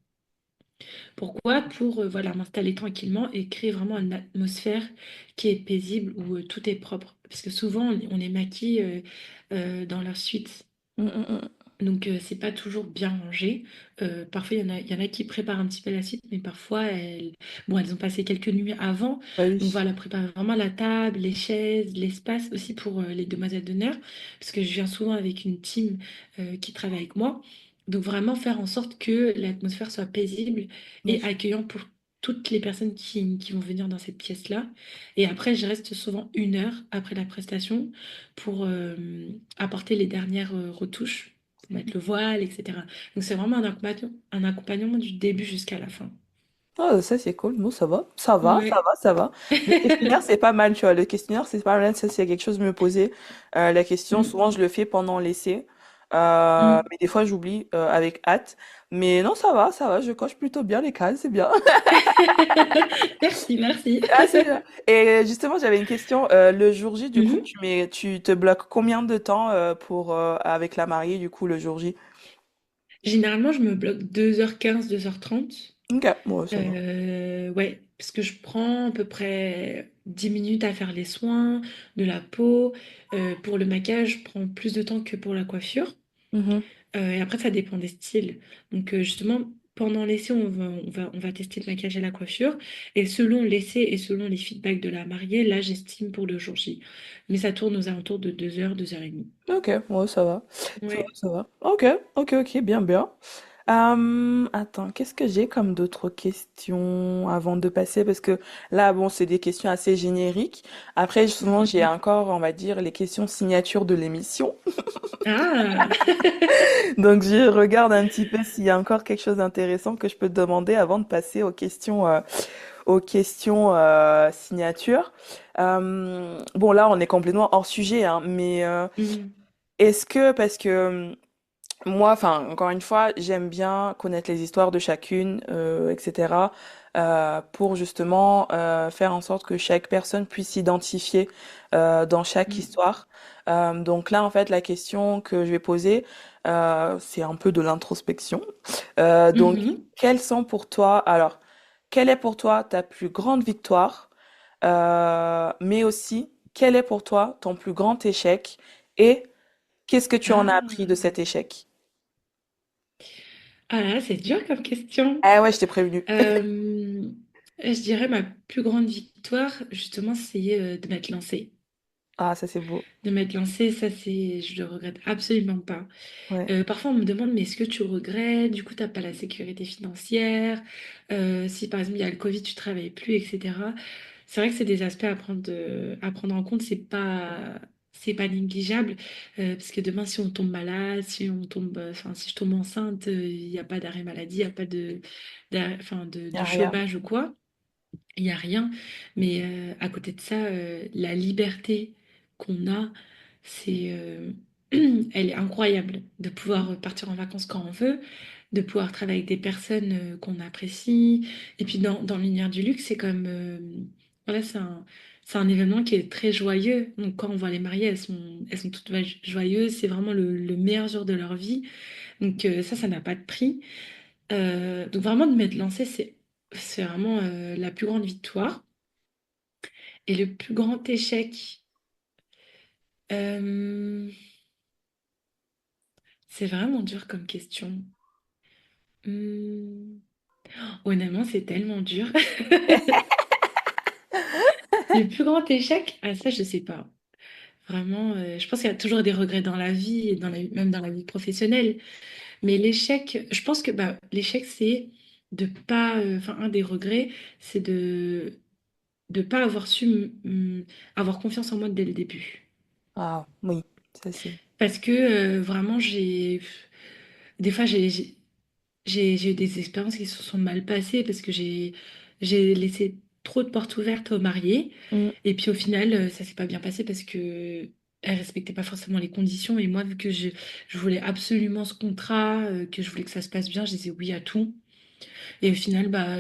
Pourquoi? Pour voilà, m'installer tranquillement et créer vraiment une atmosphère qui est paisible, où tout est propre. Parce que souvent, on les maquille dans leur suite. Mm, mm, mm. Donc, c'est pas toujours bien rangé. Parfois, il y en a qui préparent un petit peu la suite, mais parfois, elles ont passé quelques nuits avant. Bah Donc, oui. voilà, préparer vraiment la table, les chaises, l'espace aussi pour les demoiselles d'honneur, parce que je viens souvent avec une team qui travaille avec moi. Donc, vraiment faire en sorte que l'atmosphère soit paisible et Oui. accueillante pour toutes les personnes qui vont venir dans cette pièce-là. Et après, je reste souvent 1 heure après la prestation pour apporter les dernières retouches pour mettre le voile, etc. Donc c'est vraiment un accompagnement du début jusqu'à la fin. Ah, ça c'est cool. Bon, ça va. Ça va, ça Ouais. va, ça va. Le questionnaire, c'est pas mal, tu vois. Le questionnaire, c'est pas mal. Ça, s'il y a quelque chose de me poser la question, Mm, souvent je le fais pendant l'essai. mm. Mais des fois, j'oublie avec hâte. Mais non, ça va, ça va. Je coche plutôt bien les cases, c'est bien. Merci, merci. Ah, c'est bien. Et justement, j'avais une question. Le jour J, du coup, Mhm. tu te bloques combien de temps avec la mariée, du coup, le jour J? Généralement, je me bloque 2h15, 2h30. Ok, bon, ça va. Ouais, parce que je prends à peu près 10 minutes à faire les soins de la peau. Pour le maquillage, je prends plus de temps que pour la coiffure. Mhm. Et après, ça dépend des styles. Donc, justement, pendant l'essai, on va tester le maquillage et la coiffure. Et selon l'essai et selon les feedbacks de la mariée, là, j'estime pour le jour J. Mais ça tourne aux alentours de 2 heures, 2 heures et demie. Ok, ouais, ça va. Ça va, Ouais. ça va. Ok, ok, ok, bien, bien. Attends, qu'est-ce que j'ai comme d'autres questions avant de passer? Parce que là, bon, c'est des questions assez génériques. Après, souvent, j'ai Mhm. encore, on va dire, les questions signatures de l'émission. Ah! Donc, je regarde un petit peu s'il y a encore quelque chose d'intéressant que je peux te demander avant de passer aux questions signatures. Bon, là, on est complètement hors sujet, hein, mais Mhm. est-ce que, parce que moi, enfin, encore une fois, j'aime bien connaître les histoires de chacune, etc., pour justement faire en sorte que chaque personne puisse s'identifier dans chaque Mhm. histoire. Donc là, en fait, la question que je vais poser, c'est un peu de l'introspection. Donc, Mhm. quelles sont pour toi, alors, quelle est pour toi ta plus grande victoire, mais aussi, quel est pour toi ton plus grand échec et qu'est-ce que tu en as appris de Ah! cet échec? Ah là, c'est dur comme question. Ah ouais, je t'ai prévenu. Euh, je dirais ma plus grande victoire, justement, c'est de m'être lancée. Ah, ça c'est beau. De m'être lancée, ça, je le regrette absolument pas. Ouais. Parfois, on me demande, mais est-ce que tu regrettes? Du coup, tu n'as pas la sécurité financière. Si par exemple, il y a le Covid, tu travailles plus, etc. C'est vrai que c'est des aspects à prendre en compte. C'est pas négligeable. Parce que demain, si on tombe malade, enfin, si je tombe enceinte, il n'y a pas d'arrêt maladie, il n'y a pas enfin, de, Y a de rien. chômage ou quoi. Il n'y a rien. Mais à côté de ça, la liberté qu'on a, elle est incroyable de pouvoir partir en vacances quand on veut, de pouvoir travailler avec des personnes qu'on apprécie. Et puis dans l'univers du luxe, c'est comme, voilà, c'est un événement qui est très joyeux. Donc quand on voit les mariées, elles sont toutes joyeuses. C'est vraiment le meilleur jour de leur vie. Donc ça n'a pas de prix. Donc vraiment de m'être lancée, c'est vraiment la plus grande victoire. Et le plus grand échec, euh, c'est vraiment dur comme question. Hmm, honnêtement, c'est tellement dur. Le plus grand échec, ah, ça, je sais pas. Vraiment, je pense qu'il y a toujours des regrets dans la vie et même dans la vie professionnelle. Mais l'échec, je pense que bah, l'échec, c'est de pas. Enfin, un des regrets, c'est de pas avoir su avoir confiance en moi dès le début. Ah oui, ça c'est. Parce que vraiment, des fois, j'ai eu des expériences qui se sont mal passées parce que j'ai laissé trop de portes ouvertes aux mariés. Mm. Et puis au final, ça s'est pas bien passé parce que elle respectait pas forcément les conditions. Et moi, vu que je voulais absolument ce contrat, que je voulais que ça se passe bien, je disais oui à tout. Et au final, bah,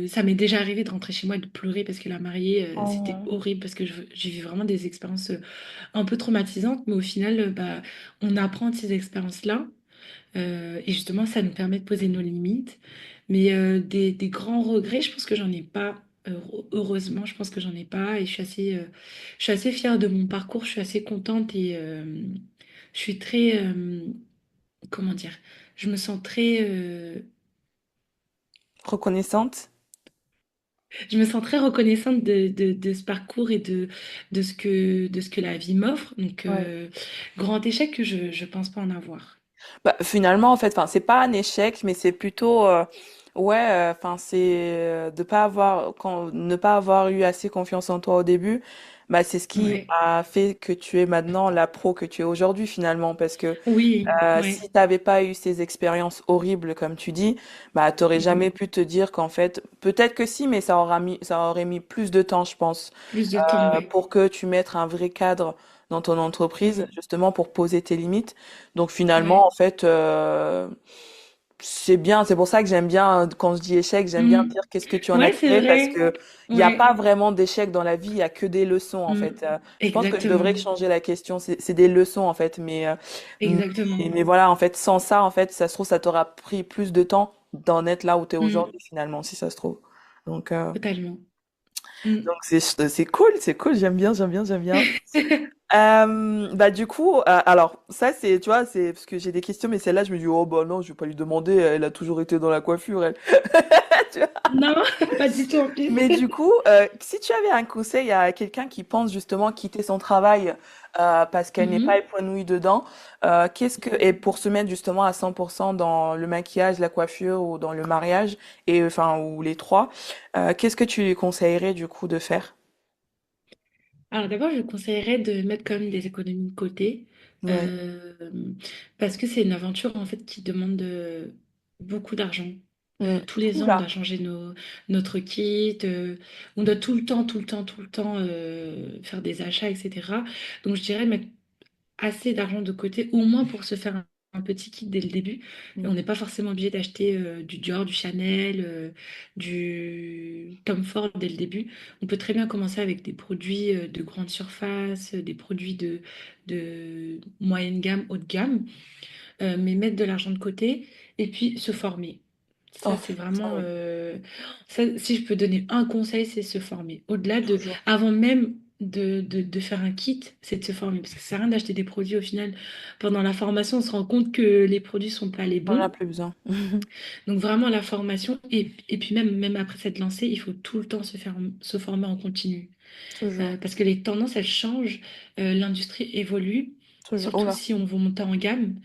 ça m'est déjà arrivé de rentrer chez moi et de pleurer parce que la mariée, c'était Oh. horrible parce que j'ai vu vraiment des expériences un peu traumatisantes. Mais au final, bah, on apprend de ces expériences-là. Et justement, ça nous permet de poser nos limites. Mais des grands regrets, je pense que j'en ai pas. Heureusement, je pense que j'en ai pas. Et je suis assez fière de mon parcours. Je suis assez contente et je suis très, comment dire, je me sens Reconnaissante? je me sens très reconnaissante de ce parcours et de ce que la vie m'offre. Donc, Ouais. grand échec que je pense pas en avoir. Bah, finalement, en fait, enfin, c'est pas un échec, mais c'est plutôt, ouais, enfin, c'est de pas avoir, ne pas avoir eu assez confiance en toi au début. Bah, c'est ce qui Ouais. a fait que tu es maintenant la pro que tu es aujourd'hui, finalement, parce que Oui, si ouais. t'avais pas eu ces expériences horribles, comme tu dis, bah, t'aurais Mhm. jamais pu te dire qu'en fait, peut-être que si, mais ça aurait mis plus de temps, je pense, Plus de temps, ouais. pour que tu mettes un vrai cadre dans ton entreprise, Mhm. justement pour poser tes limites. Donc finalement, Ouais. en fait, c'est bien. C'est pour ça que j'aime bien, quand je dis échec, j'aime bien Mhm. dire qu'est-ce que tu en as Ouais, c'est tiré, parce vrai. que il n'y a Ouais. pas vraiment d'échec dans la vie, il y a que des leçons, en Mm. fait. Je pense que je devrais Exactement. changer la question. C'est des leçons, en fait. Mais, Exactement. mais voilà, en fait, sans ça, en fait, ça se trouve, ça t'aura pris plus de temps d'en être là où tu es Mm. aujourd'hui, finalement, si ça se trouve. Donc, Totalement. Mm. c'est cool, j'aime bien, j'aime bien, j'aime bien. Bah du coup, alors ça c'est, tu vois, c'est parce que j'ai des questions, mais celle-là je me dis oh bah non, je vais pas lui demander, elle a toujours été dans la coiffure, elle. Tu vois. Non, pas du tout en plus. Mais du coup, si tu avais un conseil à quelqu'un qui pense justement quitter son travail parce qu'elle n'est pas Mhm. épanouie dedans, et pour se mettre justement à 100% dans le maquillage, la coiffure ou dans le mariage et enfin ou les trois, qu'est-ce que tu lui conseillerais du coup de faire? Alors d'abord, je conseillerais de mettre quand même des économies de côté Ouais. euh, parce que c'est une aventure en fait qui demande beaucoup d'argent. Mm. Tous les ans, on doit Oula. changer notre kit, on doit tout le temps, tout le temps, tout le temps faire des achats, etc. Donc je dirais mettre assez d'argent de côté, au moins pour se faire un petit kit dès le début. Et on Mm. n'est pas forcément obligé d'acheter du Dior, du Chanel, du Tom Ford dès le début. On peut très bien commencer avec des produits de grande surface, des produits de moyenne gamme, haut de gamme, mais mettre de l'argent de côté et puis se former. Ça, Oh, c'est ça vraiment... oui, si je peux donner un conseil, c'est se former. toujours. Avant même de faire un kit, c'est de se former. Parce que ça sert à rien d'acheter des produits. Au final, pendant la formation, on se rend compte que les produits sont pas les On n'a bons. plus besoin. Donc vraiment, la formation. Et puis même après s'être lancé, il faut tout le temps se former en continu. Toujours. Parce que les tendances, elles changent, l'industrie évolue, Toujours. Oh surtout là. si on veut monter en gamme.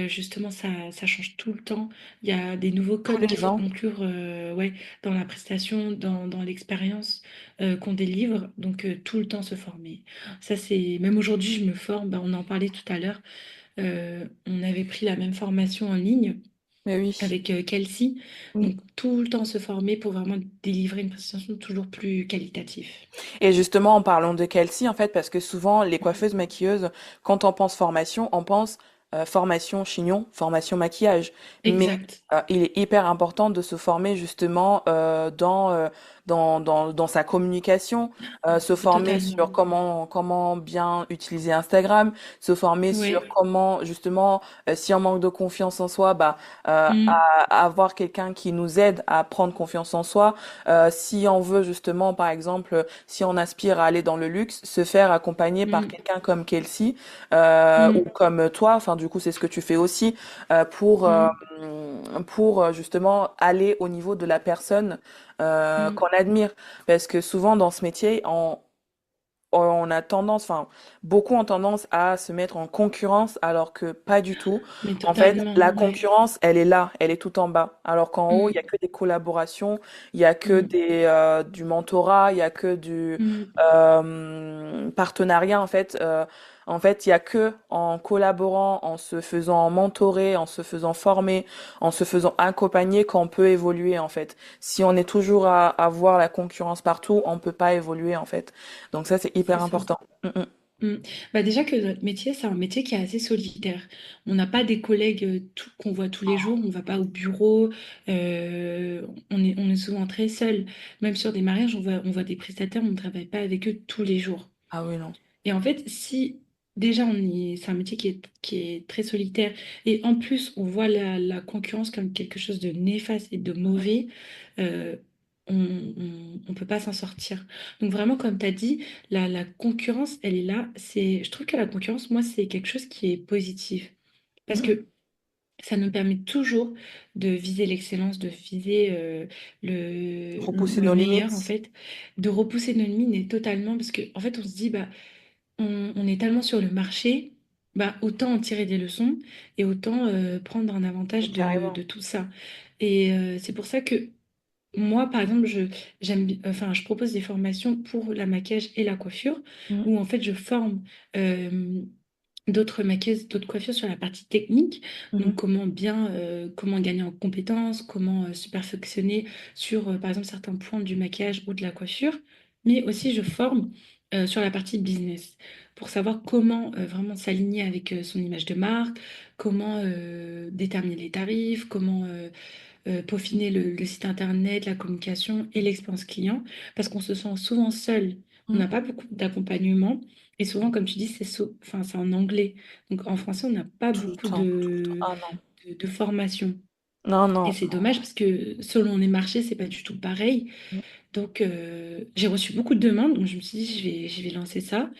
Justement, ça change tout le temps. Il y a des nouveaux Tous codes qu'il les faut ans. inclure ouais, dans la prestation, dans l'expérience qu'on délivre. Donc, tout le temps se former. Ça, c'est... Même aujourd'hui, je me forme. Bah, on en parlait tout à l'heure. On avait pris la même formation en ligne Mais oui. avec Kelsey. Oui. Donc, tout le temps se former pour vraiment délivrer une prestation toujours plus qualitative. Et justement, en parlant de Kelsey, en fait, parce que souvent, les coiffeuses maquilleuses, quand on pense formation, on pense formation chignon, formation maquillage. Mais Exact. il est hyper important de se former justement dans sa communication, se former sur Totalement. comment bien utiliser Instagram, se former sur Ouais. comment justement, si on manque de confiance en soi, Mm, à avoir quelqu'un qui nous aide à prendre confiance en soi. Si on veut justement, par exemple, si on aspire à aller dans le luxe, se faire accompagner par mm, quelqu'un comme Kelsey ou mm, comme toi. Enfin, du coup, c'est ce que tu fais aussi mm, pour justement aller au niveau de la personne qu'on mm. admire. Parce que souvent dans ce métier, on a tendance, enfin, beaucoup ont tendance à se mettre en concurrence, alors que pas du tout. Mais En fait, totalement, la ouais. concurrence, elle est là, elle est tout en bas. Alors qu'en haut, il y a Mm, que des collaborations, il y a que mm, du mentorat, il y a que du mm. partenariat, en fait. En fait, il y a que en collaborant, en se faisant mentorer, en se faisant former, en se faisant accompagner qu'on peut évoluer, en fait. Si on est toujours à voir la concurrence partout, on peut pas évoluer, en fait. Donc ça, c'est C'est hyper ça. important. Mm, Mm. Bah déjà que notre métier, c'est un métier qui est assez solitaire. On n'a pas des collègues qu'on voit tous les jours, on va pas au bureau, on est souvent très seul. Même sur des mariages, on voit des prestataires, on ne travaille pas avec eux tous les jours. Ah oui, non. Et en fait, si déjà c'est un métier qui est très solitaire, et en plus on voit la concurrence comme quelque chose de néfaste et de mauvais, euh, on peut pas s'en sortir. Donc vraiment, comme tu as dit, la concurrence, elle est là. Je trouve que la concurrence, moi, c'est quelque chose qui est positif. Parce Mm. que ça nous permet toujours de viser l'excellence, de viser Repousser le nos meilleur, en limites. fait, de repousser nos limites totalement, parce qu'en fait, on se dit, bah, on est tellement sur le marché, bah, autant en tirer des leçons et autant prendre un avantage de Carrément. tout ça. Et c'est pour ça que moi, par exemple, enfin, je propose des formations pour la maquillage et la coiffure, Mm, où en fait, je forme euh, d'autres maquilleuses, d'autres coiffures sur la partie technique. Donc, mhm, comment gagner en compétences, comment se perfectionner sur, par exemple, certains points du maquillage ou de la coiffure. Mais aussi, je forme sur la partie business pour savoir comment vraiment s'aligner avec son image de marque, comment déterminer les tarifs, comment peaufiner le site internet, la communication et l'expérience client, parce qu'on se sent souvent seul. On mm. n'a pas beaucoup d'accompagnement. Et souvent, comme tu dis, enfin, c'est en anglais. Donc en français, on n'a pas Tout le beaucoup temps, tout le temps. Ah non. de formation. Non, Et non. c'est dommage parce que selon les marchés, c'est pas du tout pareil. Mm. Donc j'ai reçu beaucoup de demandes, donc je me suis dit, je vais lancer ça.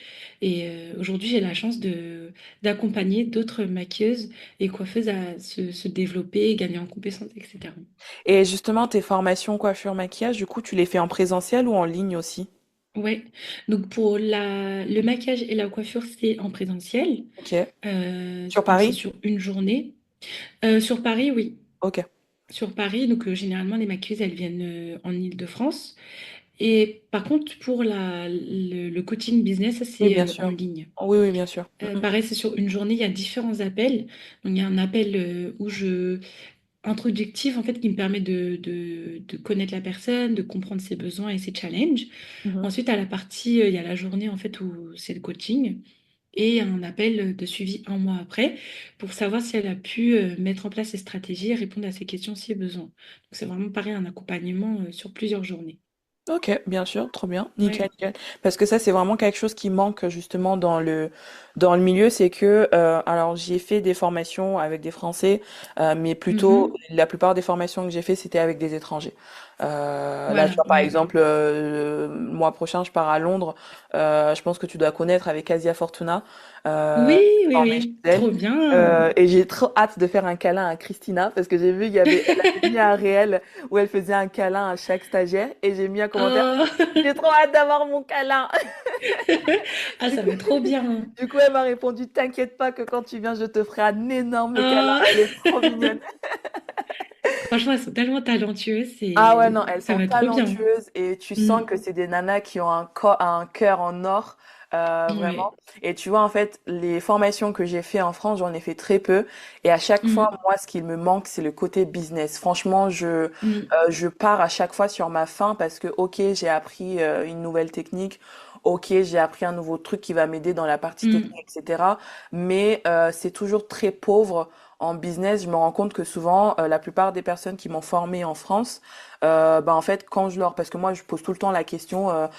Et aujourd'hui, j'ai la chance d'accompagner d'autres maquilleuses et coiffeuses à se développer, gagner en compétences, etc. Et justement, tes formations coiffure, maquillage, du coup, tu les fais en présentiel ou en ligne aussi? Ouais, donc pour le maquillage et la coiffure, c'est en présentiel. Ok. Sur Donc c'est Paris? sur une journée. Sur Paris, oui. Ok. Sur Paris, donc généralement les maquilleuses, elles viennent en Île-de-France. Et par contre, pour le coaching business, ça Oui, c'est bien en sûr. ligne. Oui, oui, bien sûr. Mm, Pareil, c'est sur une journée, il y a différents appels. Donc il y a un appel introductif en fait qui me permet de connaître la personne, de comprendre ses besoins et ses challenges. mm, mhm. Ensuite, à la partie, il y a la journée en fait où c'est le coaching et un appel de suivi un mois après pour savoir si elle a pu mettre en place ses stratégies et répondre à ses questions si besoin. Donc c'est vraiment pareil, un accompagnement sur plusieurs journées. Ok, bien sûr, trop bien, nickel, Ouais. nickel. Parce que ça, c'est vraiment quelque chose qui manque justement dans le milieu, c'est que alors j'ai fait des formations avec des Français, mais plutôt Mhm. la plupart des formations que j'ai fait, c'était avec des étrangers. Là, tu Voilà, vois, par ouais. exemple, le mois prochain, je pars à Londres. Je pense que tu dois connaître avec Asia Fortuna. Oui, oui, Formée chez oui, elle. trop bien. Et j'ai trop hâte de faire un câlin à Christina parce que j'ai vu elle avait mis un réel où elle faisait un câlin à chaque stagiaire et j'ai mis un commentaire. Oh. J'ai trop hâte d'avoir mon câlin. Ah, Du ça coup, va être trop bien. du coup, elle m'a répondu, t'inquiète pas que quand tu viens, je te ferai un énorme câlin. Oh. Elle est trop mignonne. Franchement, elles sont tellement talentueuses, Ah ouais, non, elles ça sont va être trop bien. talentueuses et tu Mm. sens que c'est des nanas qui ont un cœur en or, vraiment. Ouais. Et tu vois, en fait, les formations que j'ai fait en France, j'en ai fait très peu. Et à chaque fois, Mm. moi, ce qui me manque, c'est le côté business. Franchement, Mm. je pars à chaque fois sur ma faim parce que, ok, j'ai appris une nouvelle technique. ok, j'ai appris un nouveau truc qui va m'aider dans la partie Mm, technique, etc. Mais c'est toujours très pauvre en business. Je me rends compte que souvent, la plupart des personnes qui m'ont formée en France, bah en fait, quand je leur, parce que moi, je pose tout le temps la question,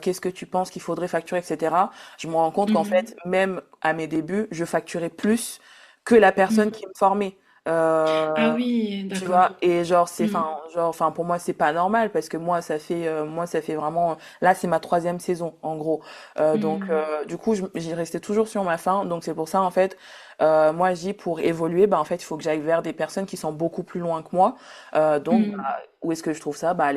qu'est-ce que tu penses qu'il faudrait facturer, etc. Je me rends compte qu'en fait, mhm, même à mes débuts, je facturais plus que la personne mm. qui me formait. Ah Euh, oui, tu d'accord. vois, et genre c'est, Mm, enfin pour moi c'est pas normal parce que moi ça fait vraiment, là c'est ma troisième saison en gros. Donc mm. du coup j'ai resté toujours sur ma faim, donc c'est pour ça en fait, moi je dis pour évoluer, bah en fait il faut que j'aille vers des personnes qui sont beaucoup plus loin que moi. Donc Mm, bah, où est-ce que je trouve ça? Bah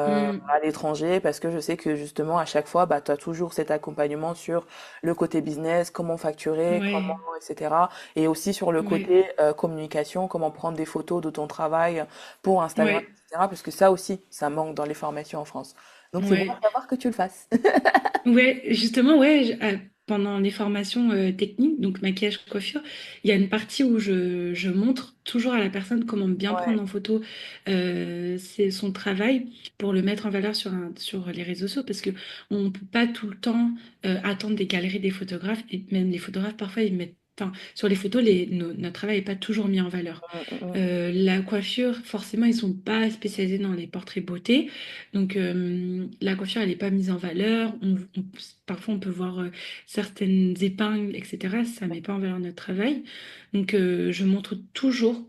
mm. à l'étranger parce que je sais que justement à chaque fois bah tu as toujours cet accompagnement sur le côté business, comment facturer, comment Ouais, etc. Et aussi sur le ouais, côté communication, comment prendre des photos de ton travail pour Instagram, ouais, etc. Parce que ça aussi, ça manque dans les formations en France. Donc c'est bon à ouais. savoir que tu le fasses. Ouais, justement, ouais, pendant les formations techniques, donc maquillage, coiffure, il y a une partie où je montre toujours à la personne comment bien Ouais. prendre en photo c'est son travail pour le mettre en valeur sur les réseaux sociaux parce que on peut pas tout le temps attendre des galeries des photographes et même les photographes parfois ils mettent, enfin, sur les photos, notre travail n'est pas toujours mis en valeur. Mm, mm, mm. La coiffure, forcément, ils sont pas spécialisés dans les portraits beauté. Donc, la coiffure, elle n'est pas mise en valeur. Parfois, on peut voir certaines épingles, etc. Ça ne met pas en valeur notre travail. Donc, je montre toujours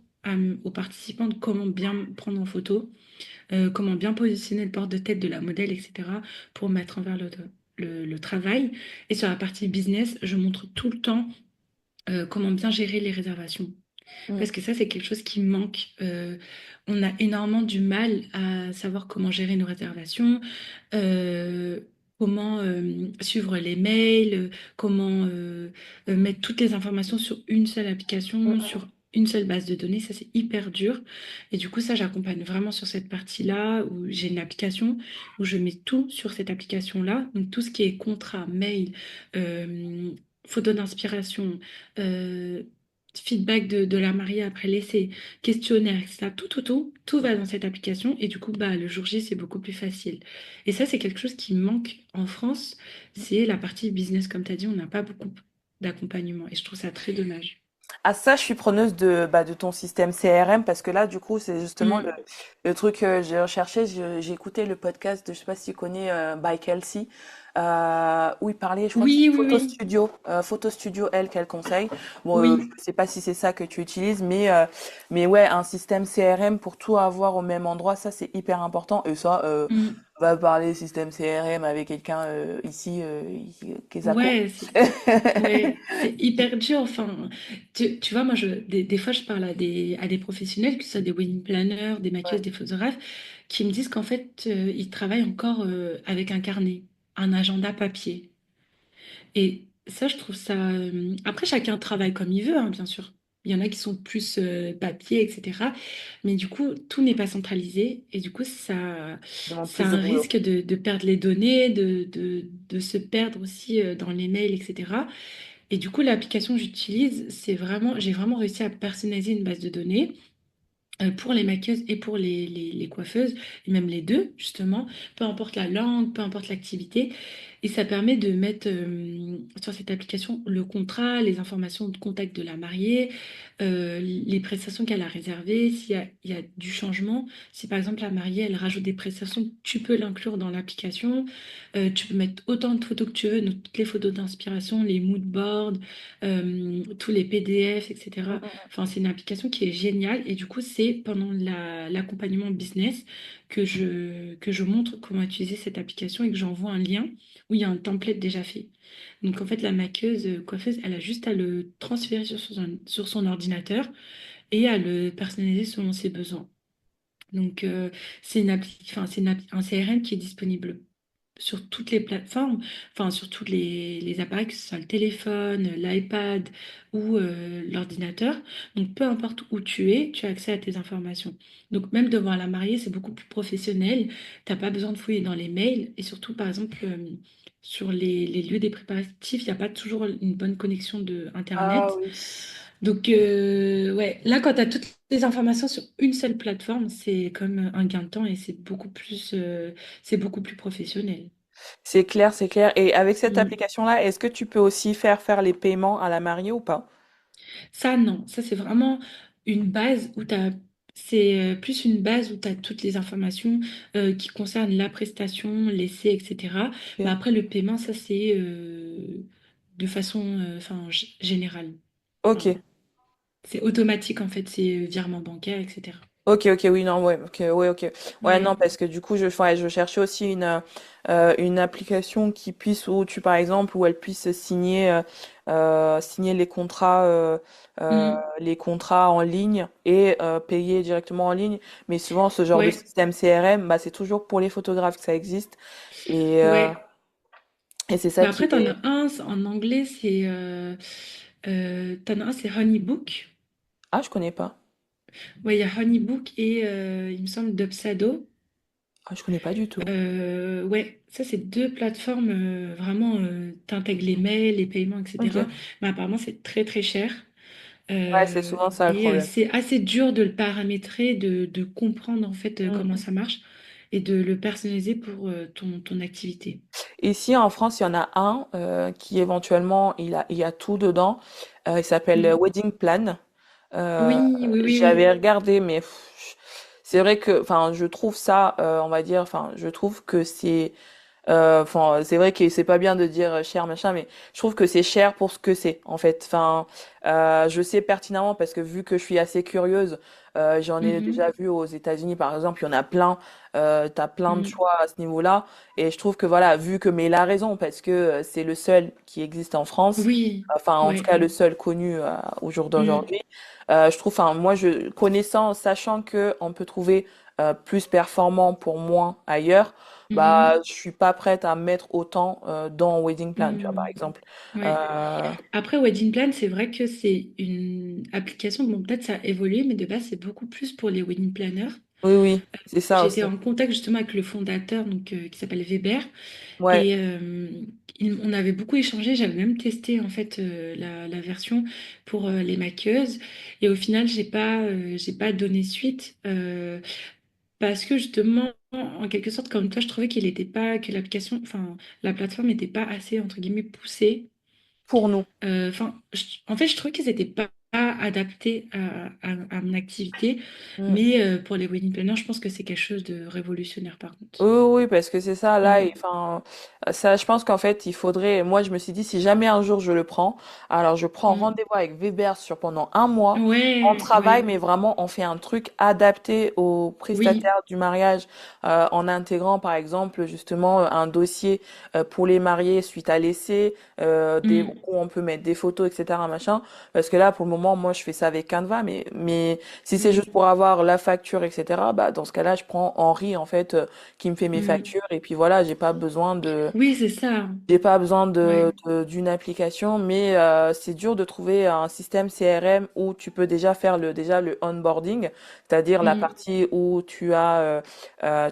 aux participants de comment bien prendre en photo, comment bien positionner le port de tête de la modèle, etc. pour mettre en valeur le travail. Et sur la partie business, je montre tout le temps comment bien gérer les réservations. Mm, Parce que ça, c'est quelque chose qui manque. On a énormément du mal à savoir comment gérer nos réservations, euh, comment suivre les mails, comment mettre toutes les informations sur une seule mm, application, mm. sur une seule base de données. Ça, c'est hyper dur. Et du coup, ça, j'accompagne vraiment sur cette partie-là où j'ai une application où je mets tout sur cette application-là. Donc, tout ce qui est contrat, mail, euh, photo d'inspiration, euh, feedback de la mariée après l'essai, questionnaire, etc. Tout va dans cette application et du coup, bah, le jour J, c'est beaucoup plus facile. Et ça, c'est quelque chose qui manque en France, c'est la partie business. Comme tu as dit, on n'a pas beaucoup d'accompagnement et je trouve ça très dommage. Ah ça, je suis preneuse de ton système CRM parce que là, du coup, c'est justement Mm. le truc que j'ai recherché. J'ai écouté le podcast de, je sais pas si tu connais, By Kelsey, où il parlait, je crois que c'est Oui, oui, oui. Photo Studio, elle, qu'elle conseille. Bon, Oui, je sais pas si c'est ça que tu utilises, mais ouais, un système CRM pour tout avoir au même endroit, ça, c'est hyper important. Et ça, Mm. va parler système CRM avec quelqu'un ici, qui est Zako. Ouais, ouais, c'est hyper dur. Enfin, tu vois, moi, des fois, je parle à des professionnels, que ce soit des wedding planners, des maquilleuses, des photographes, qui me disent qu'en fait, ils travaillent encore avec un carnet, un agenda papier. Et ça, je trouve ça. Après, chacun travaille comme il veut, hein, bien sûr. Il y en a qui sont plus papier, etc. Mais du coup, tout n'est pas centralisé. Et du coup, Ça demande ça a plus de un boulot. risque de perdre les données, de se perdre aussi dans les mails, etc. Et du coup, l'application que j'utilise, j'ai vraiment réussi à personnaliser une base de données pour les maquilleuses et pour les coiffeuses, et même les deux, justement, peu importe la langue, peu importe l'activité. Et ça permet de mettre sur cette application le contrat, les informations de contact de la mariée, les prestations qu'elle a réservées, il y a du changement. Si par exemple la mariée, elle rajoute des prestations, tu peux l'inclure dans l'application. Tu peux mettre autant de photos que tu veux, donc toutes les photos d'inspiration, les mood boards, tous les PDF, etc. Enfin, c'est une application qui est géniale et du coup, c'est pendant l'accompagnement business que je montre comment utiliser cette application et que j'envoie un lien où il y a un template déjà fait. Donc, en fait, la maquilleuse, coiffeuse, elle a juste à le transférer sur son ordinateur et à le personnaliser selon ses besoins. Donc, c'est un CRM qui est disponible sur toutes les plateformes, enfin sur tous les appareils, que ce soit le téléphone, l'iPad ou l'ordinateur. Donc peu importe où tu as accès à tes informations. Donc même devant la mariée, c'est beaucoup plus professionnel. T'as pas besoin de fouiller dans les mails et surtout par exemple sur les lieux des préparatifs, il n'y a pas toujours une bonne connexion de Ah Internet. oui. Donc ouais, là quand tu as toutes les informations sur une seule plateforme, c'est comme un gain de temps et c'est beaucoup plus professionnel. C'est clair, c'est clair. Et avec cette Mm. application-là, est-ce que tu peux aussi faire les paiements à la mariée ou pas? Ça, non. Ça, c'est vraiment une base où tu as. C'est plus une base où tu as toutes les informations qui concernent la prestation, l'essai, etc. Mais Ok, après, le paiement, ça, c'est de façon enfin, générale. Enfin, ok, c'est automatique, en fait. C'est virement bancaire, etc. ok, oui, non, ouais, ok, ouais, ok. Ouais, non, Ouais. parce que du coup, ouais, je cherchais aussi une application qui puisse, où tu, par exemple, où elle puisse signer Mm. les contrats en ligne et payer directement en ligne. Mais souvent, ce genre de Ouais. système CRM, bah, c'est toujours pour les photographes que ça existe. Et, euh, Ouais. et c'est ça Mais qui après, t'en est. as un, en anglais, c'est t'en as un, c'est Honeybook. Ah, je connais pas. Ouais, il y a Honeybook et il me semble Dubsado. Ah, je connais pas du tout. Ouais, ça c'est deux plateformes vraiment, t'intègres les mails, les paiements, Ok. etc. Mais apparemment c'est très très cher. Ouais, c'est souvent ça le Et problème. c'est assez dur de le paramétrer, de comprendre en fait comment Mm. ça marche et de le personnaliser pour ton activité. Ici en France, il y en a un qui éventuellement il y a tout dedans. Il s'appelle Mm. Wedding Plan. Euh, Oui, oui, oui, J'avais oui. regardé, mais c'est vrai que, enfin, je trouve ça, on va dire, enfin, je trouve que c'est enfin, c'est vrai que c'est pas bien de dire cher machin, mais je trouve que c'est cher pour ce que c'est en fait. Enfin, je sais pertinemment parce que vu que je suis assez curieuse, j'en ai déjà Mhm. vu aux États-Unis par exemple, il y en a plein. T'as plein de Mm. choix à ce niveau-là, et je trouve que voilà, vu que mais il a raison parce que c'est le seul qui existe en France. Oui, Enfin, en tout ouais. cas, le seul connu au jour Mm. d'aujourd'hui. Je trouve, enfin, moi, je connaissant, sachant que on peut trouver plus performant pour moins ailleurs, bah, Mhm. je suis pas prête à mettre autant dans Wedding Plan, tu vois, par Mm. exemple. Ouais. Euh, Après, Wedding Plan, c'est vrai que c'est une application, bon, peut-être ça a évolué, mais de base, c'est beaucoup plus pour les wedding planners. oui, oui, c'est ça J'étais aussi. en contact justement avec le fondateur, donc, qui s'appelle Weber, Ouais, et on avait beaucoup échangé. J'avais même testé en fait la version pour les maquilleuses, et au final, j'ai pas donné suite parce que justement, en quelque sorte, comme toi, je trouvais qu'il était pas, que l'application, enfin, la plateforme n'était pas assez entre guillemets poussée. pour nous. Enfin, en fait, je trouvais qu'ils n'étaient pas adaptés à mon activité, Mm. mais pour les wedding planners, je pense que c'est quelque chose de révolutionnaire par contre. Oui, oui, oui, parce que c'est ça, là, Mm. enfin, ça, je pense qu'en fait, il faudrait, moi, je me suis dit, si jamais un jour je le prends, alors je prends Mm. rendez-vous avec Weber sur pendant un mois, on Ouais, travaille, ouais, mais vraiment, on fait un truc adapté aux oui, prestataires du mariage, en intégrant, par exemple, justement, un dossier pour les mariés suite à l'essai, où mm, on peut mettre des photos, etc., machin, parce que là, pour le moment, moi, je fais ça avec Canva, mais si c'est juste mm, pour avoir la facture, etc., bah, dans ce cas-là, je prends Henri, en fait, qui me fait mes mm. factures et puis voilà, Oui, c'est ça. j'ai pas besoin Ouais. d'une application, mais c'est dur de trouver un système CRM où tu peux déjà faire déjà le onboarding, c'est-à-dire la Mm, partie où tu as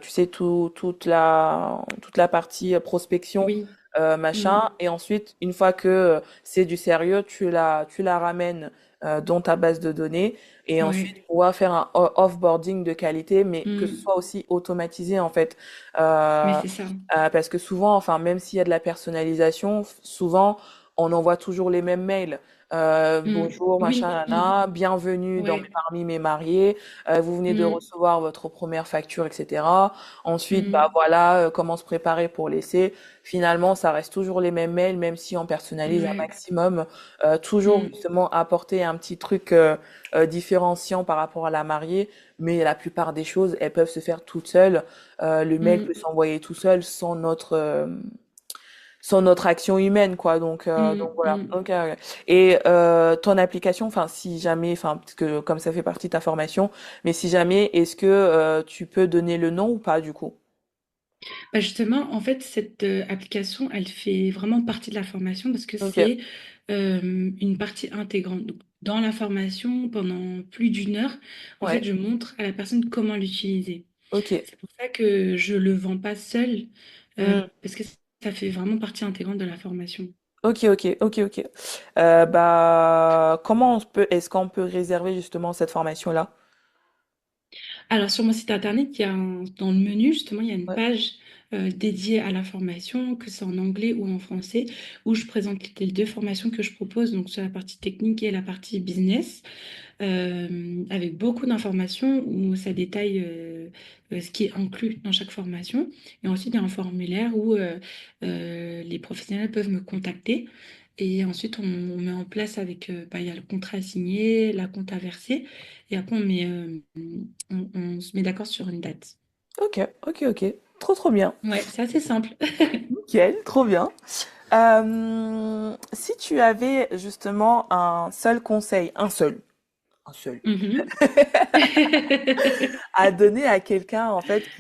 tu sais toute la partie prospection, oui. machin, Mm, et ensuite une fois que c'est du sérieux, tu la ramènes dans ta base de données, et ouais. ensuite pouvoir faire un offboarding de qualité, mais que ce Mm, soit aussi automatisé en fait. mais Euh, c'est ça. Parce que souvent, enfin, même s'il y a de la personnalisation, souvent, on envoie toujours les mêmes mails. Mm, Bonjour, machin, oui. nana, bienvenue Ouais. parmi mes mariés. Vous venez de Mm, recevoir votre première facture, etc. Ensuite, bah mm, voilà, comment se préparer pour l'essai. Finalement, ça reste toujours les mêmes mails, même si on personnalise un ouais. maximum. Toujours Mm, justement apporter un petit truc différenciant par rapport à la mariée. Mais la plupart des choses, elles peuvent se faire toutes seules. Le mail peut mm, s'envoyer tout seul sans notre action humaine, quoi. Donc mm, voilà. mm. Donc, et ton application, enfin, si jamais, enfin, parce que comme ça fait partie de ta formation, mais si jamais, est-ce que tu peux donner le nom ou pas, du coup? Bah justement, en fait, cette application, elle fait vraiment partie de la formation parce que Ok, c'est une partie intégrante. Donc, dans la formation, pendant plus d'une heure, en fait, ouais, je montre à la personne comment l'utiliser. ok. C'est pour ça que je le vends pas seul, Hmm. parce que ça fait vraiment partie intégrante de la formation. Ok. Comment est-ce qu'on peut réserver justement cette formation-là? Alors, sur mon site internet, dans le menu, justement, il y a une Ouais. page dédié à la formation, que c'est en anglais ou en français, où je présente les deux formations que je propose, donc sur la partie technique et la partie business, avec beaucoup d'informations où ça détaille ce qui est inclus dans chaque formation. Et ensuite, il y a un formulaire où les professionnels peuvent me contacter. Et ensuite, on met en place avec, il y a le contrat à signer, la compte à verser, et après, on se met d'accord sur une date. Ok, ok, ok. Trop, trop bien. Ouais, c'est assez simple. Nickel, trop bien. Si tu avais justement un seul conseil, un seul, Mhm. à donner à quelqu'un en fait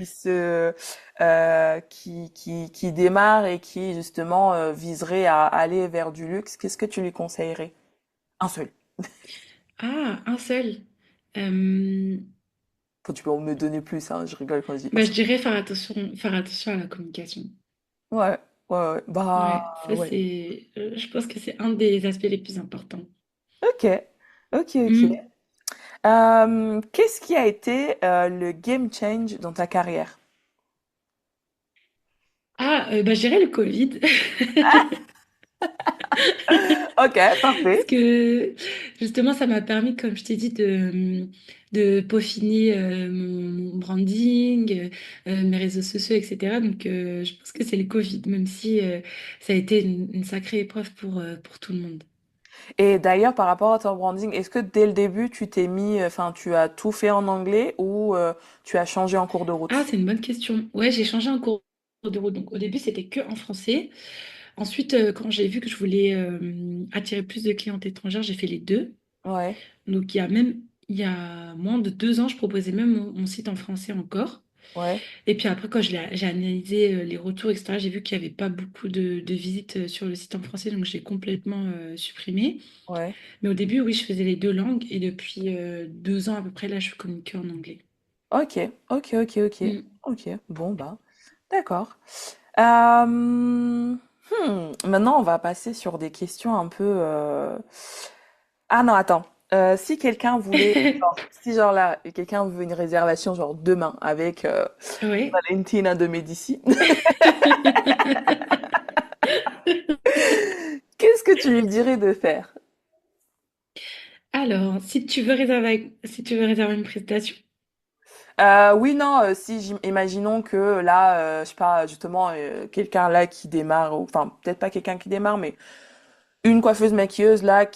qui démarre et qui justement viserait à aller vers du luxe, qu'est-ce que tu lui conseillerais? Un seul. Ah, un seul. Euh, Faut tu peux me donner plus, hein, je rigole quand je dis un je seul. dirais faire attention à la communication. Ouais, ouais, ouais. Bah Ouais, ça ouais. c'est, je pense que c'est un des aspects les plus importants. Ok, ok, ok. Hmm. Qu'est-ce qui a été le game change dans ta carrière? Ah, je dirais le Covid. Ok, Parce parfait. que justement, ça m'a permis, comme je t'ai dit, de peaufiner mon branding, mes réseaux sociaux, etc. Donc, je pense que c'est le Covid, même si ça a été une sacrée épreuve pour tout le monde. Et d'ailleurs, par rapport à ton branding, est-ce que dès le début, tu t'es mis, enfin, tu as tout fait en anglais ou tu as changé en cours de Ah, route? c'est une bonne question. Ouais, j'ai changé en cours de route. Donc, au début, c'était que en français. Ensuite, quand j'ai vu que je voulais attirer plus de clientes étrangères, j'ai fait les deux. Ouais, Donc, il y a moins de 2 ans, je proposais même mon site en français encore. ouais, Et puis après, quand j'ai analysé les retours, etc., j'ai vu qu'il n'y avait pas beaucoup de visites sur le site en français, donc j'ai complètement supprimé. ouais. Mais au début, oui, je faisais les deux langues et depuis 2 ans à peu près, là, je communique en anglais. Ok, ok, ok, ok. Mm. Ok, bon, bah, d'accord. Maintenant, on va passer sur des questions un peu. Ah non, attends. Si quelqu'un voulait, genre, si genre là, quelqu'un veut une réservation genre demain avec Ouais. Valentina de Médicis, qu'est-ce que tu lui dirais de faire? Alors, si tu veux réserver une prestation. Oui, non, si, imaginons que là, je sais pas, justement, quelqu'un là qui démarre, enfin, peut-être pas quelqu'un qui démarre, mais une coiffeuse maquilleuse là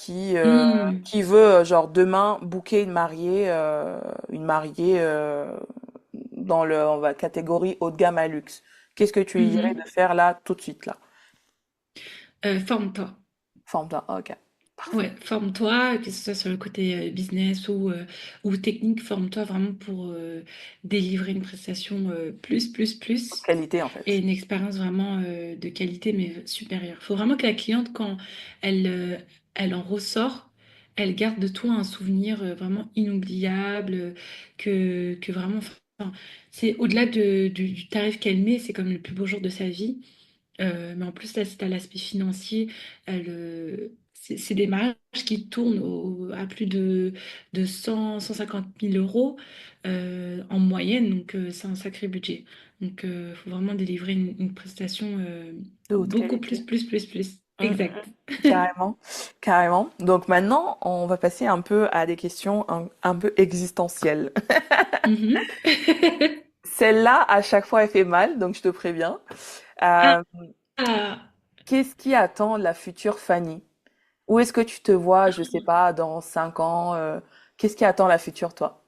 Hmm. qui veut, genre, demain, booker une mariée dans on va, catégorie haut de gamme à luxe. Qu'est-ce que tu lui dirais de Mhm. faire là, tout de suite, là? Forme-toi. Forme-toi. Ok. Ouais, forme-toi, que ce soit sur le côté business ou technique, forme-toi vraiment pour délivrer une prestation Haute plus, qualité, en et fait. une expérience vraiment de qualité, mais supérieure. Il faut vraiment que la cliente, quand elle, euh, elle en ressort, elle garde de toi un souvenir vraiment inoubliable, que vraiment, enfin, c'est au-delà du tarif qu'elle met, c'est comme le plus beau jour de sa vie. Mais en plus, là, c'est à l'aspect financier. C'est des mariages qui tournent à plus de 100 150 000 euros en moyenne. Donc, c'est un sacré budget. Donc, il faut vraiment délivrer une prestation De haute beaucoup qualité. plus. Mm, mm, Exact. mm. Carrément, carrément. Donc maintenant, on va passer un peu à des questions un peu existentielles. Mhm. Celle-là, à chaque fois, elle fait mal, donc je te préviens. Euh, Ah, Qu'est-ce qui attend la future Fanny? Où est-ce que tu te vois, je sais pas, dans 5 ans? Qu'est-ce qui attend la future toi?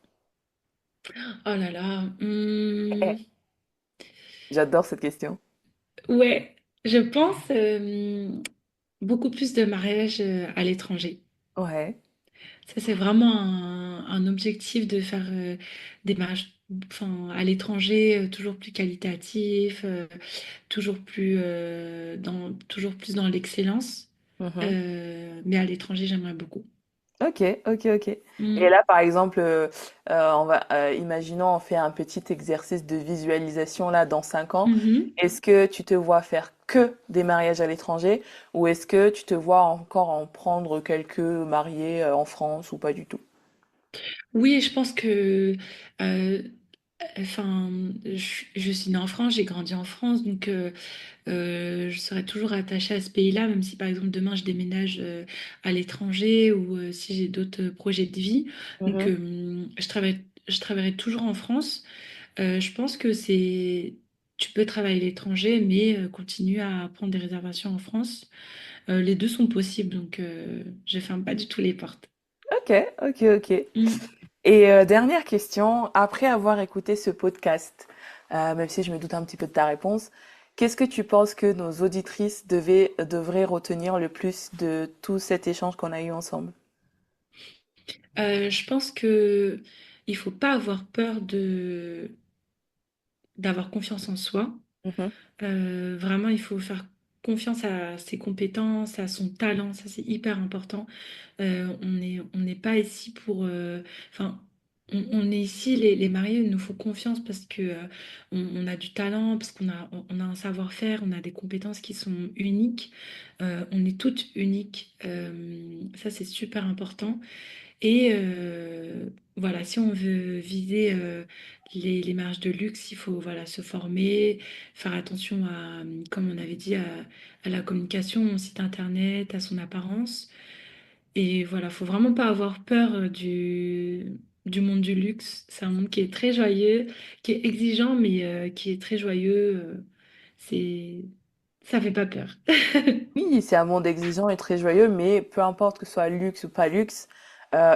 oh là là. J'adore cette question. Ouais, je pense beaucoup plus de mariages à l'étranger. Ouais, Ça, c'est vraiment un objectif de faire des mariages enfin, à l'étranger, toujours plus qualitatifs, toujours plus dans l'excellence. mhm. Mais à l'étranger, j'aimerais beaucoup. Ok, ok, ok. Et Mm. là, par exemple, imaginons, on fait un petit exercice de visualisation là dans 5 ans. Mhm. Est-ce que tu te vois faire que des mariages à l'étranger ou est-ce que tu te vois encore en prendre quelques mariés en France ou pas du tout? Oui, je pense que euh, Enfin, je suis née en France, j'ai grandi en France, donc je serai toujours attachée à ce pays-là, même si par exemple demain je déménage à l'étranger ou si j'ai d'autres projets de vie. Donc Mhm. je travaillerai toujours en France. Je pense que tu peux travailler à l'étranger, mais continue à prendre des réservations en France. Les deux sont possibles, donc je ferme pas du tout les portes. Ok, ok. Mm. Et dernière question, après avoir écouté ce podcast, même si je me doute un petit peu de ta réponse, qu'est-ce que tu penses que nos auditrices devraient retenir le plus de tout cet échange qu'on a eu ensemble? Je pense que il faut pas avoir peur d'avoir confiance en soi. Mhm. Vraiment, il faut faire confiance à ses compétences, à son talent, ça c'est hyper important. On n'est pas ici pour... Enfin, on est ici, les mariés, il nous faut confiance parce que on a du talent, parce on a un savoir-faire, on a des compétences qui sont uniques. On est toutes uniques. Ça c'est super important. Et voilà, si on veut viser les marges de luxe, il faut voilà, se former, faire attention à, comme on avait dit, à la communication, au site internet, à son apparence. Et voilà, faut vraiment pas avoir peur du monde du luxe. C'est un monde qui est très joyeux, qui est exigeant, mais qui est très joyeux. C'est, ça fait pas peur. Oui, c'est un monde exigeant et très joyeux, mais peu importe que ce soit luxe ou pas luxe,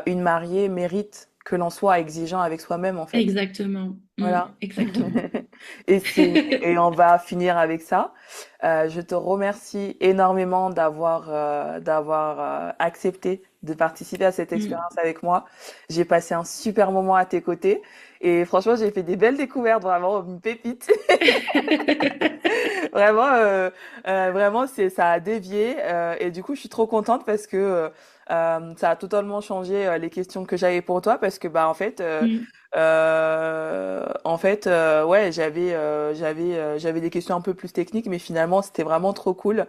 une mariée mérite que l'on soit exigeant avec soi-même, en fait. Exactement. Voilà. Exactement. Et on va finir avec ça. Je te remercie énormément d'avoir accepté de participer à cette Mm. expérience avec moi. J'ai passé un super moment à tes côtés et franchement, j'ai fait des belles découvertes, vraiment une pépite. Vraiment, vraiment, ça a dévié et du coup, je suis trop contente parce que ça a totalement changé les questions que j'avais pour toi parce que bah Mm. en fait, ouais, j'avais des questions un peu plus techniques, mais finalement, c'était vraiment trop cool.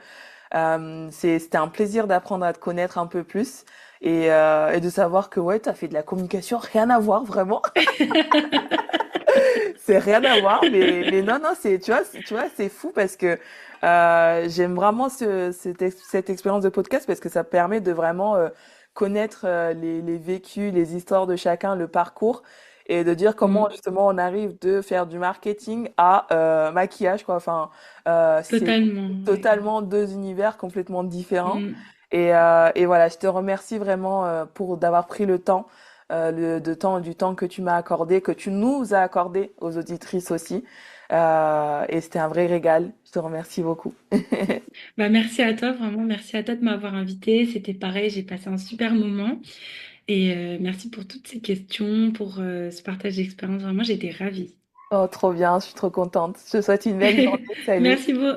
C'était un plaisir d'apprendre à te connaître un peu plus et de savoir que ouais, t'as fait de la communication, rien à voir vraiment. C'est rien à voir, mais non, non, tu vois, c'est fou parce que j'aime vraiment cette expérience de podcast parce que ça permet de vraiment connaître les vécus, les histoires de chacun, le parcours et de dire comment Mm. justement on arrive de faire du marketing à maquillage, quoi. Enfin, c'est Totalement, ouais. totalement deux univers complètement différents. Mm. Et voilà, je te remercie vraiment pour d'avoir pris le temps du temps que tu m'as accordé, que tu nous as accordé aux auditrices aussi. Et c'était un vrai régal. Je te remercie beaucoup. Bah, merci à toi, vraiment, merci à toi de m'avoir invité. C'était pareil, j'ai passé un super moment. Et merci pour toutes ces questions, pour ce partage d'expérience. Vraiment, j'étais ravie. Oh, trop bien, je suis trop contente. Je te souhaite une belle journée. Salut.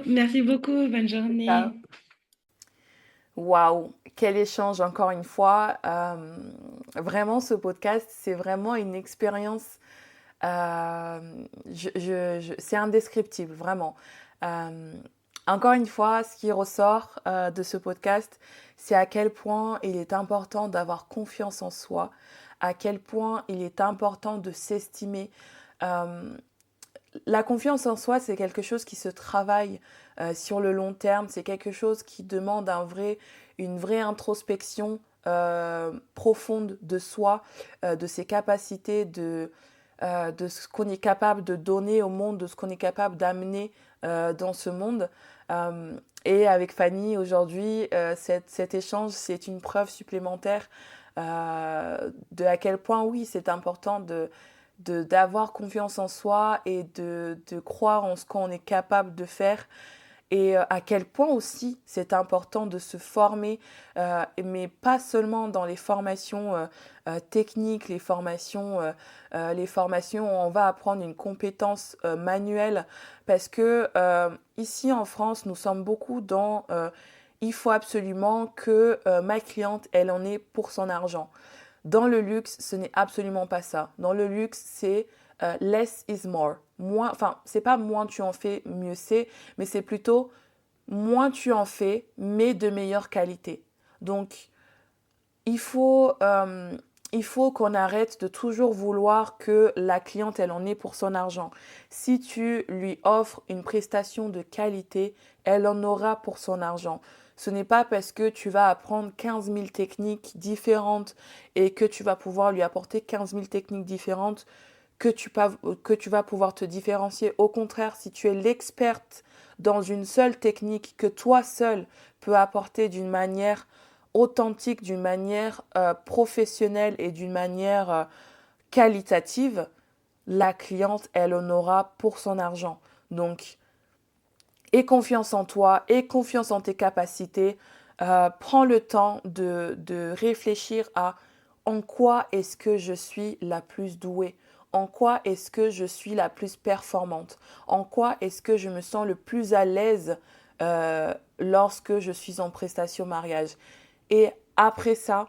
Merci beaucoup, bonne Ciao. journée. Waouh, quel échange encore une fois. Vraiment, ce podcast, c'est vraiment une expérience. C'est indescriptible, vraiment. Euh, Encore une fois, ce qui ressort de ce podcast, c'est à quel point il est important d'avoir confiance en soi, à quel point il est important de s'estimer. Euh, la confiance en soi, c'est quelque chose qui se travaille sur le long terme, c'est quelque chose qui demande une vraie introspection profonde de soi, de ses capacités, de ce qu'on est capable de donner au monde, de ce qu'on est capable d'amener dans ce monde. Et avec Fanny, aujourd'hui, cet échange, c'est une preuve supplémentaire de à quel point, oui, c'est important d'avoir confiance en soi et de croire en ce qu'on est capable de faire et à quel point aussi c'est important de se former, mais pas seulement dans les formations techniques, les formations où on va apprendre une compétence manuelle, parce que ici en France, nous sommes beaucoup dans il faut absolument que ma cliente, elle en ait pour son argent. Dans le luxe, ce n'est absolument pas ça. Dans le luxe, c'est less is more. Moins, enfin, c'est pas moins tu en fais, mieux c'est, mais c'est plutôt moins tu en fais, mais de meilleure qualité. Donc, il faut il faut qu'on arrête de toujours vouloir que la cliente, elle en ait pour son argent. Si tu lui offres une prestation de qualité, elle en aura pour son argent. Ce n'est pas parce que tu vas apprendre 15 000 techniques différentes et que tu vas pouvoir lui apporter 15 000 techniques différentes que tu vas pouvoir te différencier. Au contraire, si tu es l'experte dans une seule technique que toi seul peux apporter d'une manière authentique, d'une manière professionnelle et d'une manière qualitative, la cliente, elle en aura pour son argent. Donc, aie confiance en toi, aie confiance en tes capacités. Prends le temps de réfléchir à en quoi est-ce que je suis la plus douée, en quoi est-ce que je suis la plus performante, en quoi est-ce que je me sens le plus à l'aise lorsque je suis en prestation mariage. Et après ça,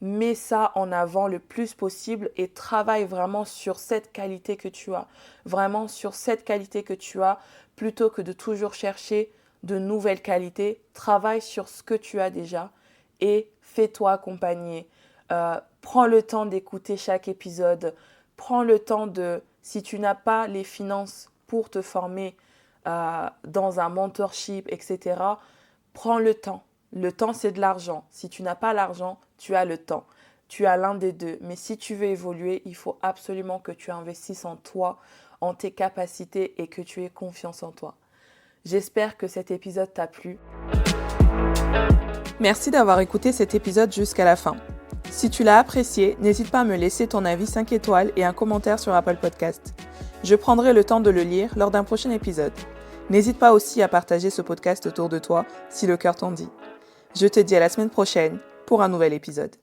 mets ça en avant le plus possible et travaille vraiment sur cette qualité que tu as. Vraiment sur cette qualité que tu as, plutôt que de toujours chercher de nouvelles qualités. Travaille sur ce que tu as déjà et fais-toi accompagner. Prends le temps d'écouter chaque épisode. Prends le temps de, si tu n'as pas les finances pour te former dans un mentorship, etc., prends le temps. Le temps, c'est de l'argent. Si tu n'as pas l'argent, tu as le temps. Tu as l'un des deux. Mais si tu veux évoluer, il faut absolument que tu investisses en toi, en tes capacités et que tu aies confiance en toi. J'espère que cet épisode t'a plu. Merci d'avoir écouté cet épisode jusqu'à la fin. Si tu l'as apprécié, n'hésite pas à me laisser ton avis 5 étoiles et un commentaire sur Apple Podcast. Je prendrai le temps de le lire lors d'un prochain épisode. N'hésite pas aussi à partager ce podcast autour de toi si le cœur t'en dit. Je te dis à la semaine prochaine pour un nouvel épisode.